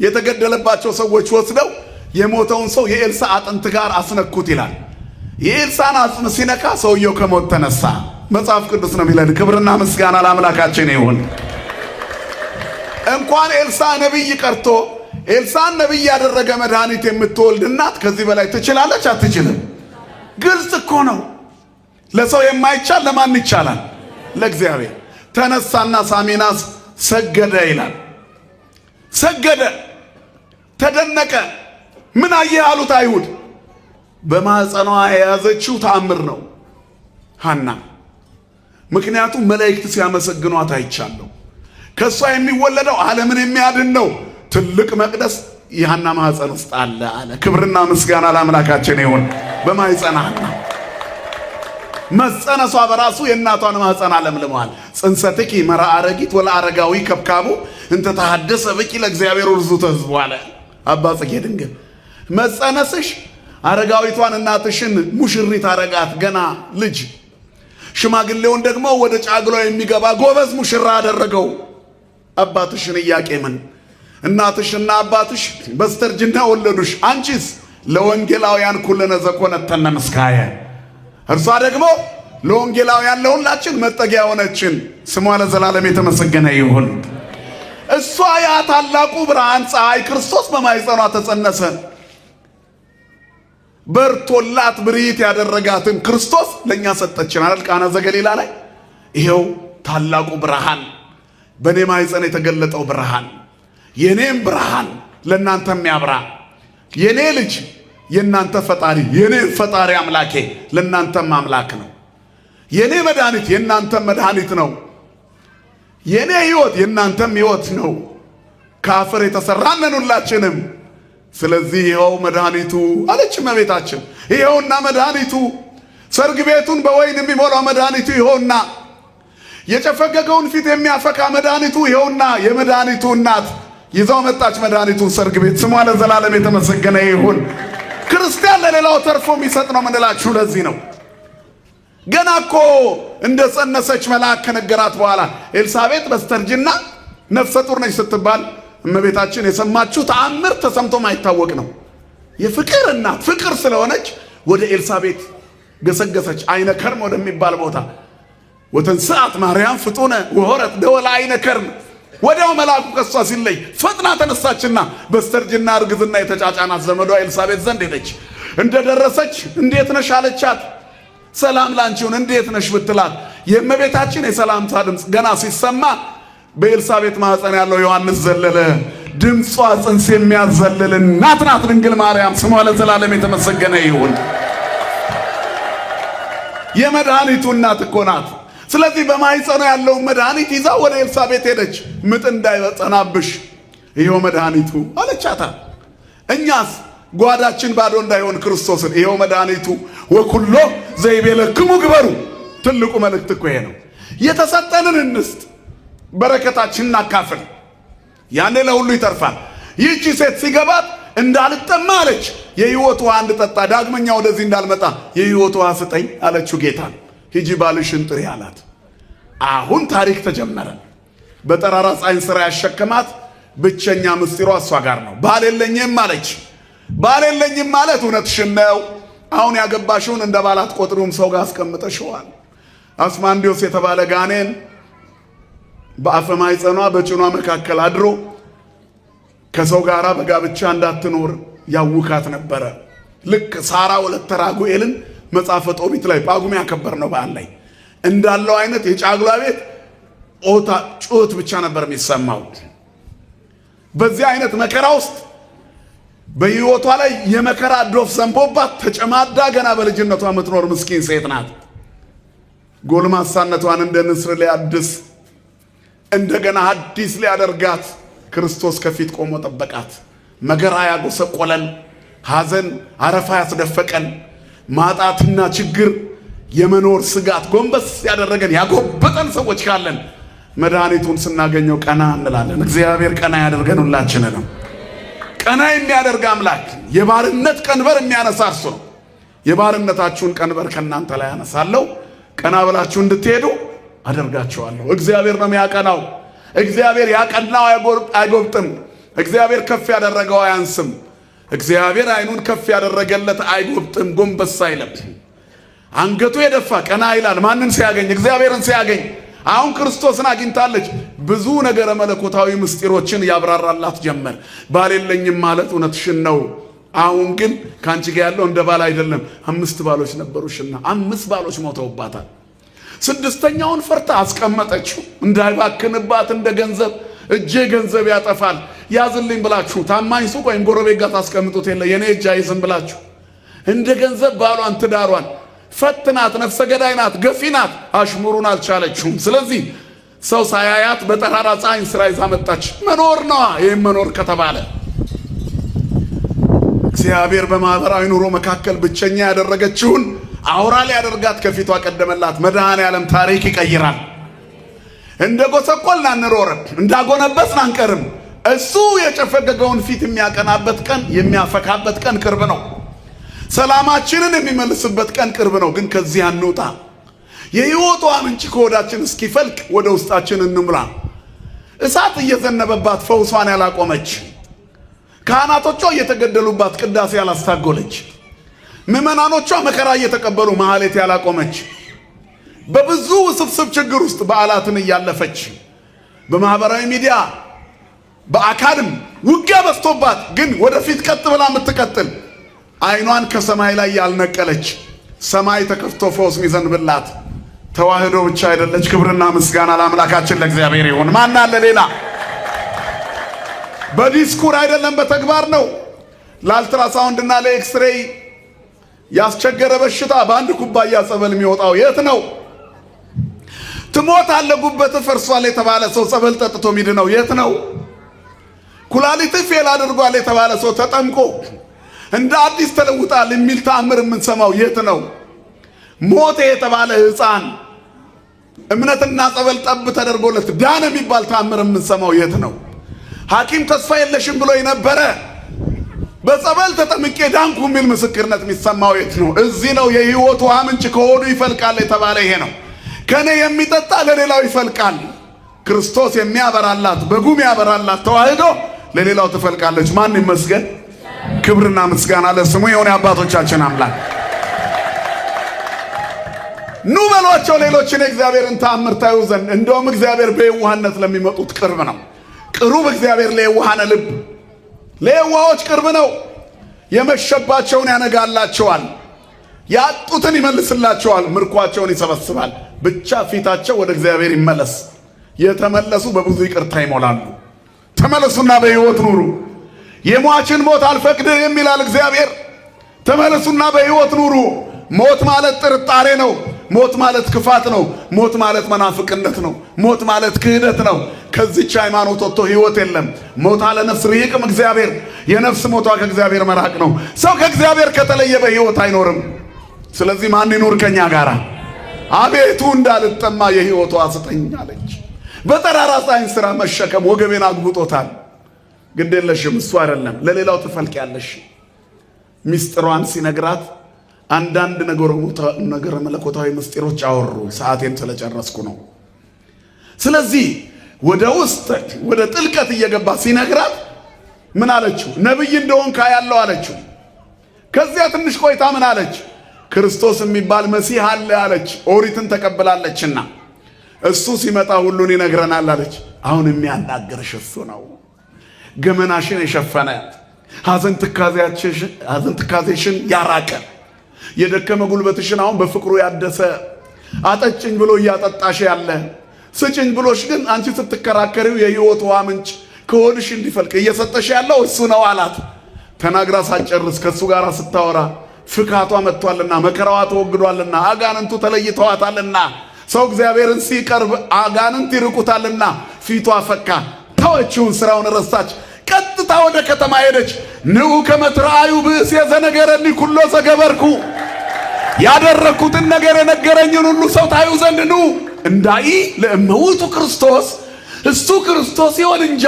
የተገደለባቸው ሰዎች ወስደው የሞተውን ሰው የኤልሳዕ አጥንት ጋር አስነኩት ይላል። የኤልሳዕን አጽም ሲነካ ሰውየው ከሞት ተነሳ። መጽሐፍ ቅዱስ ነው የሚለን። ክብርና ምስጋና ለአምላካችን ይሁን። እንኳን ኤልሳዕ ነብይ ቀርቶ ኤልሳዕን ነብይ ያደረገ መድኃኒት የምትወልድ እናት ከዚህ በላይ ትችላለች? አትችልም። ግልጽ እኮ ነው። ለሰው የማይቻል ለማን ይቻላል? ለእግዚአብሔር። ተነሳና ሳሚናስ ሰገደ ይላል። ሰገደ፣ ተደነቀ። ምን አየህ አሉት አይሁድ። በማኅፀኗ የያዘችው ተአምር ነው። ሐና ምክንያቱም መላእክት ሲያመሰግኗት አይቻለሁ። ከሷ የሚወለደው ዓለምን የሚያድን ነው። ትልቅ መቅደስ የሐና ማህፀን ውስጥ አለ አለ። ክብርና ምስጋና ለአምላካችን ይሁን። በማህፀን ሐና መጸነሷ በራሱ የእናቷን ማህፀን አለምልሟል። ጽንሰትኪ መራአረጊት ወለአረጋዊ ከብካቡ እንተ ተሐደሰ ብኪ ለእግዚአብሔር ርዙተ ሕዝቡ አለ አባ ጽጌ ድንግል። መጸነስሽ አረጋዊቷን እናትሽን ሙሽሪት አረጋት፣ ገና ልጅ። ሽማግሌውን ደግሞ ወደ ጫግሎ የሚገባ ጎበዝ ሙሽራ አደረገው። አባትሽን ኢያቄምን እናትሽና አባትሽ በስተርጅና ወለዱሽ። አንቺስ ለወንጌላውያን ኩልነ ዘኮነተነ ምስካየ፣ እርሷ ደግሞ ለወንጌላውያን ለሁላችን መጠጊያ ሆነችን። ስሟ ለዘላለም የተመሰገነ ይሁን። እሷ ያ ታላቁ ብርሃን ፀሐይ ክርስቶስ በማኅፀኗ ተጸነሰ። በርቶላት ብርሂት ያደረጋትን ክርስቶስ ለእኛ ሰጠችን አይደል? ቃና ዘገሊላ ላይ ይሄው ታላቁ ብርሃን በእኔ ማኅፀን የተገለጠው ብርሃን፣ የኔም ብርሃን ለእናንተም ያብራ። የኔ ልጅ የእናንተ ፈጣሪ፣ የኔ ፈጣሪ አምላኬ ለእናንተም አምላክ ነው። የኔ መድኃኒት የእናንተም መድኃኒት ነው። የኔ ሕይወት የእናንተም ሕይወት ነው። ከአፈር የተሰራነን ሁላችንም። ስለዚህ ይኸው መድኃኒቱ አለች እመቤታችን። ይኸውና መድኃኒቱ፣ ሰርግ ቤቱን በወይን የሚሞላው መድኃኒቱ ይኸውና፣ የጨፈገገውን ፊት የሚያፈካ መድኃኒቱ ይኸውና። የመድኃኒቱ እናት ይዛው መጣች መድኃኒቱን ሰርግ ቤት። ስሟ ለዘላለም የተመሰገነ ይሁን። ክርስቲያን ለሌላው ተርፎ የሚሰጥ ነው ምንላችሁ ለዚህ ነው። ገና እኮ እንደ ጸነሰች መልአክ ከነገራት በኋላ ኤልሳቤጥ በስተርጅና ነፍሰ ጡር ነች ስትባል እመቤታችን የሰማችሁ ተአምር ተሰምቶ ማይታወቅ ነው። የፍቅር እናት ፍቅር ስለሆነች ወደ ኤልሳቤጥ ገሰገሰች። አይነ ከርም ወደሚባል ቦታ ወተንስአት ማርያም ፍጡነ ወሆረት ደወለ አይነ ከርም። ወዲያው መልአኩ ከሷ ሲለይ ፈጥና ተነሳችና በስተርጅና እርግዝና የተጫጫናት ዘመዷ ኤልሳቤጥ ዘንድ ሄደች። እንደደረሰች እንዴት ነሽ አለቻት። ሰላም ላንቺውን እንዴት ነሽ ብትላት የእመቤታችን የሰላምታ ድምፅ ገና ሲሰማ በኤልሳቤጥ ማህፀን ያለው ዮሐንስ ዘለለ። ድምጿ ጽንስ የሚያዘልል እናት ናት ድንግል ማርያም። ስሟ ለዘላለም የተመሰገነ ይሁን። የመድኃኒቱ እናት እኮ ናት። ስለዚህ በማህፀኗ ያለው መድኃኒት ይዛ ወደ ኤልሳቤጥ ሄደች። ምጥ እንዳይጸናብሽ ይሄው መድኃኒቱ አለቻታ። እኛስ ጓዳችን ባዶ እንዳይሆን ክርስቶስን ይሄው መድኃኒቱ ወኩሎ ዘይቤለክሙ ግበሩ። ትልቁ መልእክት እኮ ይሄ ነው። የተሰጠንን እንስጥ፣ በረከታችንን እናካፍል፣ ያኔ ለሁሉ ይተርፋል። ይህቺ ሴት ሲገባት እንዳልጠማ አለች። የሕይወት ውሃ እንድጠጣ ዳግመኛ ወደዚህ እንዳልመጣ የሕይወት ውሃ ስጠኝ አለችው ጌታን። ሂጂ ባልሽን ጥሪ አላት። አሁን ታሪክ ተጀመረ። በጠራራ ፀሐይ ሥራ ያሸከማት ብቸኛ ምስጢሯ እሷ ጋር ነው። ባል የለኝም አለች። ባል የለኝም ማለት እውነትሽን ነው። አሁን ያገባሽውን እንደ ባል አትቆጥሪውም፣ ሰው ጋር አስቀምጠሽዋል። አስማንዲዮስ የተባለ ጋኔን በአፈ ማኅፀኗ በጭኗ መካከል አድሮ ከሰው ጋር በጋብቻ እንዳትኖር ያውካት ነበረ። ልክ ሳራ ወለተ ራጉኤልን መጽሐፈ ጦቢት ላይ ጳጉሜ ያከበር ነው በዓል ላይ እንዳለው አይነት የጫጉላ ቤት ኦታ ጩኸት ብቻ ነበር የሚሰማው። በዚህ አይነት መከራ ውስጥ በሕይወቷ ላይ የመከራ ዶፍ ዘንቦባት ተጨማዳ ገና በልጅነቷ የምትኖር ምስኪን ሴት ናት። ጎልማሳነቷን እንደ ንስር ሊያድስ እንደገና አዲስ ሊያደርጋት ክርስቶስ ከፊት ቆሞ ጠበቃት። መከራ ያጎሰቆለን፣ ሐዘን አረፋ ያስደፈቀን፣ ማጣትና ችግር የመኖር ስጋት ጎንበስ ያደረገን ያጎበጠን ሰዎች ካለን መድኃኒቱን ስናገኘው ቀና እንላለን። እግዚአብሔር ቀና ያደርገን ሁላችንንም። ቀና የሚያደርግ አምላክ የባርነት ቀንበር የሚያነሳ እርሱ ነው። የባርነታችሁን ቀንበር ከእናንተ ላይ ያነሳለሁ፣ ቀና ብላችሁ እንድትሄዱ አደርጋችኋለሁ። እግዚአብሔር ነው የሚያቀናው። እግዚአብሔር ያቀናው አይጎብጥም። እግዚአብሔር ከፍ ያደረገው አያንስም። እግዚአብሔር አይኑን ከፍ ያደረገለት አይጎብጥም፣ ጎንበስ አይልም። አንገቱ የደፋ ቀና ይላል። ማንን ሲያገኝ? እግዚአብሔርን ሲያገኝ። አሁን ክርስቶስን አግኝታለች። ብዙ ነገረ መለኮታዊ ምስጢሮችን ያብራራላት ጀመር። ባል የለኝም ማለት እውነትሽን ነው። አሁን ግን ከአንቺ ጋር ያለው እንደ ባል አይደለም። 5 ባሎች ነበሩሽና 5 ባሎች ሞተውባታል። 6ኛውን ፈርታ አስቀመጠችው እንዳይባክንባት እንደ ገንዘብ። እጄ ገንዘብ ያጠፋል ያዝልኝ ብላችሁ ታማኝ ሱቅ ወይም ጎረቤት ጋር ታስቀምጡት የለ የኔ እጅ አይዝም ብላችሁ እንደ ገንዘብ ባሏን ትዳሯን ፈትናት፣ ነፍሰ ገዳይ ናት፣ ገፊ ናት። አሽሙሩን አልቻለችውም። ስለዚህ ሰው ሳያያት በጠራራ ፀሐይ ስራ ይዛ መጣች። መኖር ነዋ። ይህም መኖር ከተባለ እግዚአብሔር በማህበራዊ ኑሮ መካከል ብቸኛ ያደረገችውን አውራ ሊያደርጋት ከፊቷ ቀደመላት። መድኃኔዓለም ታሪክ ይቀይራል። እንደ ጎሰቆልን አንኖርም፣ እንዳጎነበስን አንቀርም። እሱ የጨፈገገውን ፊት የሚያቀናበት ቀን፣ የሚያፈካበት ቀን ቅርብ ነው። ሰላማችንን የሚመልስበት ቀን ቅርብ ነው። ግን ከዚህ አንውጣ። የሕይወቷ ምንጭ ከሆዳችን እስኪፈልቅ ወደ ውስጣችን እንምራ። እሳት እየዘነበባት ፈውሷን ያላቆመች፣ ካህናቶቿ እየተገደሉባት ቅዳሴ ያላስታጎለች፣ ምዕመናኖቿ መከራ እየተቀበሉ ማህሌት ያላቆመች፣ በብዙ ውስብስብ ችግር ውስጥ በዓላትን እያለፈች፣ በማህበራዊ ሚዲያ በአካልም ውጊያ በዝቶባት ግን ወደፊት ቀጥ ብላ የምትቀጥል፣ አይኗን ከሰማይ ላይ ያልነቀለች፣ ሰማይ ተከፍቶ ፈውስ ሚዘንብላት ተዋህዶ ብቻ አይደለች። ክብርና ምስጋና ለአምላካችን ለእግዚአብሔር ይሁን። ማን አለ ሌላ? በዲስኩር አይደለም በተግባር ነው። ለአልትራሳውንድና ለኤክስሬይ ያስቸገረ በሽታ በአንድ ኩባያ ጸበል የሚወጣው የት ነው? ትሞት አለጉበት ፈርሷል የተባለ ሰው ጸበል ጠጥቶ ሚድነው የት ነው? ኩላሊት ፌል አድርጓል የተባለ ሰው ተጠምቆ እንደ አዲስ ተለውጣል የሚል ተአምር የምንሰማው የት ነው? ሞተ የተባለ ሕፃን እምነትና ጸበል ጠብ ተደርጎለት ዳነ የሚባል ተአምር የምንሰማው የት ነው? ሐኪም ተስፋ የለሽም ብሎ የነበረ በጸበል ተጠምቄ ዳንኩ የሚል ምስክርነት የሚሰማው የት ነው? እዚህ ነው። የሕይወት ውሃ ምንጭ ከሆዱ ይፈልቃል የተባለ ይሄ ነው። ከኔ የሚጠጣ ለሌላው ይፈልቃል። ክርስቶስ የሚያበራላት በጉም ያበራላት ተዋህዶ ለሌላው ትፈልቃለች። ማን ይመስገን? ክብርና ምስጋና ለስሙ የሆነ አባቶቻችን አምላክ። ኑ በሏቸው ሌሎችን የእግዚአብሔርን ተአምር ታዩ ዘንድ። እንደውም እግዚአብሔር በየዋህነት ለሚመጡት ቅርብ ነው። ቅሩብ እግዚአብሔር ለየዋሃነ ልብ፣ ለየዋሆች ቅርብ ነው። የመሸባቸውን ያነጋላቸዋል፣ ያጡትን ይመልስላቸዋል፣ ምርኳቸውን ይሰበስባል። ብቻ ፊታቸው ወደ እግዚአብሔር ይመለስ። የተመለሱ በብዙ ይቅርታ ይሞላሉ። ተመለሱና በሕይወት ኑሩ። የሟችን ሞት አልፈቅድም ይላል እግዚአብሔር። ተመለሱና በሕይወት ኑሩ። ሞት ማለት ጥርጣሬ ነው። ሞት ማለት ክፋት ነው። ሞት ማለት መናፍቅነት ነው። ሞት ማለት ክህደት ነው። ከዚች ሃይማኖት ወጥቶ ሕይወት የለም። ሞታ ለነፍስ ርይቅም እግዚአብሔር፣ የነፍስ ሞቷ ከእግዚአብሔር መራቅ ነው። ሰው ከእግዚአብሔር ከተለየ በሕይወት አይኖርም። ስለዚህ ማን ይኑር ከኛ ጋር? አቤቱ እንዳልጠማ የሕይወቷ ስጠኝ አለች። በጠራራ ፀሐይ ሥራ መሸከም ወገቤን አግብጦታል። ግድ የለሽም፣ እሱ አይደለም ለሌላው ትፈልቂያለሽ። ሚስጥሯን ሲነግራት አንዳንድ ነገር መለኮታዊ ምስጢሮች አወሩ። ሰዓቴን ስለጨረስኩ ነው። ስለዚህ ወደ ውስጥ ወደ ጥልቀት እየገባ ሲነግራት ምን አለችው? ነብይ እንደሆንክ አያለው አለችው። ከዚያ ትንሽ ቆይታ ምን አለች? ክርስቶስ የሚባል መሲህ አለ አለች። ኦሪትን ተቀብላለችና እሱ ሲመጣ ሁሉን ይነግረናል አለች። አሁን የሚያናገርሽ እሱ ነው። ገመናሽን የሸፈነ ሐዘን ትካዜሽን ያራቀ የደከመ ጉልበትሽን አሁን በፍቅሩ ያደሰ አጠጭኝ ብሎ እያጠጣሽ ያለ ስጭኝ ብሎሽ ግን አንቺ ስትከራከሪው የሕይወት ውሃ ምንጭ ከሆድሽ እንዲፈልቅ እየሰጠሽ ያለው እሱ ነው አላት። ተናግራ ሳትጨርስ ከእሱ ጋር ስታወራ ፍካቷ መጥቷልና መከራዋ ተወግዷልና አጋንንቱ ተለይተዋታልና ሰው እግዚአብሔርን ሲቀርብ አጋንንት ይርቁታልና ፊቷ ፈካ። ተወችውን ስራውን ረሳች። ቀጥታ ወደ ከተማ ሄደች። ንዑ ከመትራዩ ብእስ የዘነገረኒ ኩሎ ዘገበርኩ፣ ያደረግኩትን ነገር የነገረኝን ሁሉ ሰው ታዩ ዘንድ ኑ እንዳይ ለእመውቱ ክርስቶስ፣ እሱ ክርስቶስ ይሆን እንጃ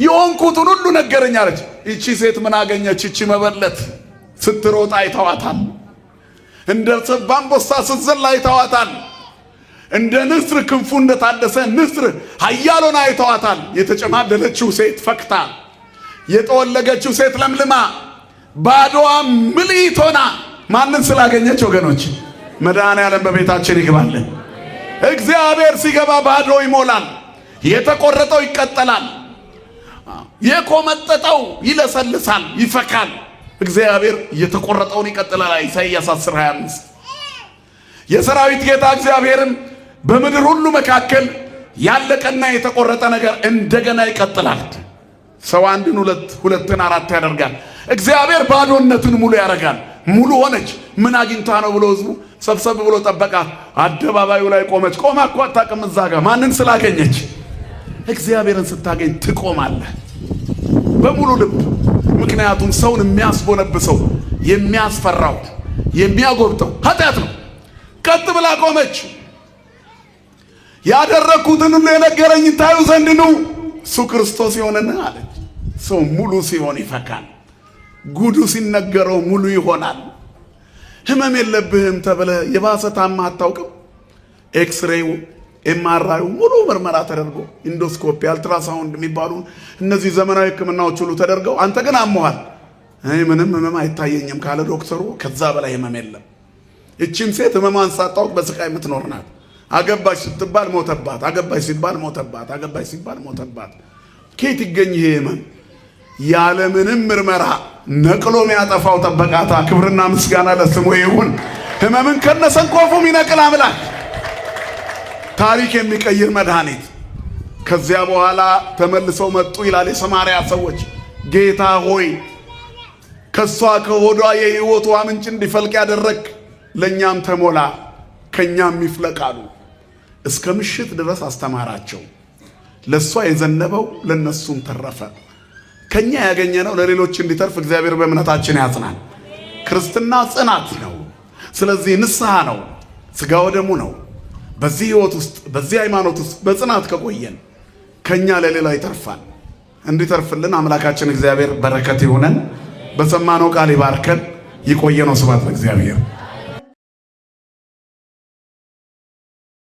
የሆንኩትን ሁሉ ነገረኝ አለች። ይቺ ሴት ምን አገኘች? ይቺ መበለት ስትሮጥ አይተዋታል። እንደ ሰባ አንበሳ ስትዘል አይተዋታል። እንደ ንስር ክንፉ እንደታደሰ ንስር ኃያሎን አይተዋታል። የተጨማደለችው ሴት ፈክታ፣ የጠወለገችው ሴት ለምልማ፣ ባዶዋ ምልኢት ሆና ማንን ስላገኘች? ወገኖች መድኃኔዓለም በቤታችን ይግባልን። እግዚአብሔር ሲገባ ባዶ ይሞላል። የተቆረጠው ይቀጠላል። የኮመጠጠው ይለሰልሳል፣ ይፈካል። እግዚአብሔር የተቆረጠውን ይቀጥላል። ኢሳይያስ 10:25 የሰራዊት ጌታ እግዚአብሔርም በምድር ሁሉ መካከል ያለቀና የተቆረጠ ነገር እንደገና ይቀጥላል። ሰው አንድን ሁለትን አራት ያደርጋል። እግዚአብሔር ባዶነትን ሙሉ ያደርጋል። ሙሉ ሆነች። ምን አግኝታ ነው ብሎ ህዝቡ ሰብሰብ ብሎ ጠበቃት። አደባባዩ ላይ ቆመች። ቆማ እኮ አታውቅም እዛ ጋር ማንን ስላገኘች። እግዚአብሔርን ስታገኝ ትቆማለህ በሙሉ ልብ። ምክንያቱም ሰውን የሚያስቦነብሰው የሚያስፈራው የሚያጎብጠው ኃጢአት ነው። ቀጥ ብላ ቆመች። ያደረግኩትን ሁሉ የነገረኝ ታዩ ዘንድ ነው። እሱ ክርስቶስ የሆነና አለች። ሰው ሙሉ ሲሆን ይፈካል። ጉዱ ሲነገረው ሙሉ ይሆናል። ህመም የለብህም ተብለ የባሰ ታማ አታውቅም። ኤክስሬው ኤምአርአዩ ሙሉ ምርመራ ተደርጎ ኢንዶስኮፒ አልትራሳውንድ የሚባሉ እነዚህ ዘመናዊ ህክምናዎች ሁሉ ተደርገው አንተ ግን አሞሃል። ምንም ህመም አይታየኝም ካለ ዶክተሩ ከዛ በላይ ህመም የለም። እቺም ሴት ህመሟን ሳታውቅ በስቃይ የምትኖር ናት። አገባሽ ስትባል ሞተባት፣ አገባሽ ሲባል ሞተባት፣ አገባሽ ሲባል ሞተባት። ከየት ይገኝ ይሄ ህመም? ያለምንም ምርመራ ነቅሎ የሚያጠፋው ጠበቃታ። ክብርና ምስጋና ለስሙ ይሁን። ህመምን ከነሰንኮፉ የሚነቅል አምላክ፣ ታሪክ የሚቀይር መድኃኒት። ከዚያ በኋላ ተመልሰው መጡ ይላል የሰማርያ ሰዎች። ጌታ ሆይ ከሷ ከሆዷ የህይወቷ ምንጭ እንዲፈልቅ ያደረግ ለኛም ተሞላ ከኛም ይፍለቃሉ። እስከ ምሽት ድረስ አስተማራቸው። ለሷ የዘነበው ለነሱም ተረፈ። ከኛ ያገኘነው ለሌሎች እንዲተርፍ እግዚአብሔር በእምነታችን ያጽናል። ክርስትና ጽናት ነው። ስለዚህ ንስሐ ነው፣ ስጋ ወደሙ ነው። በዚህ ህይወት ውስጥ በዚህ ሃይማኖት ውስጥ በጽናት ከቆየን ከኛ ለሌላ ይተርፋል። እንዲተርፍልን አምላካችን እግዚአብሔር በረከት ይሁነን። በሰማነው ቃል ይባርከን። ይቆየነው። ስብሐት ለእግዚአብሔር።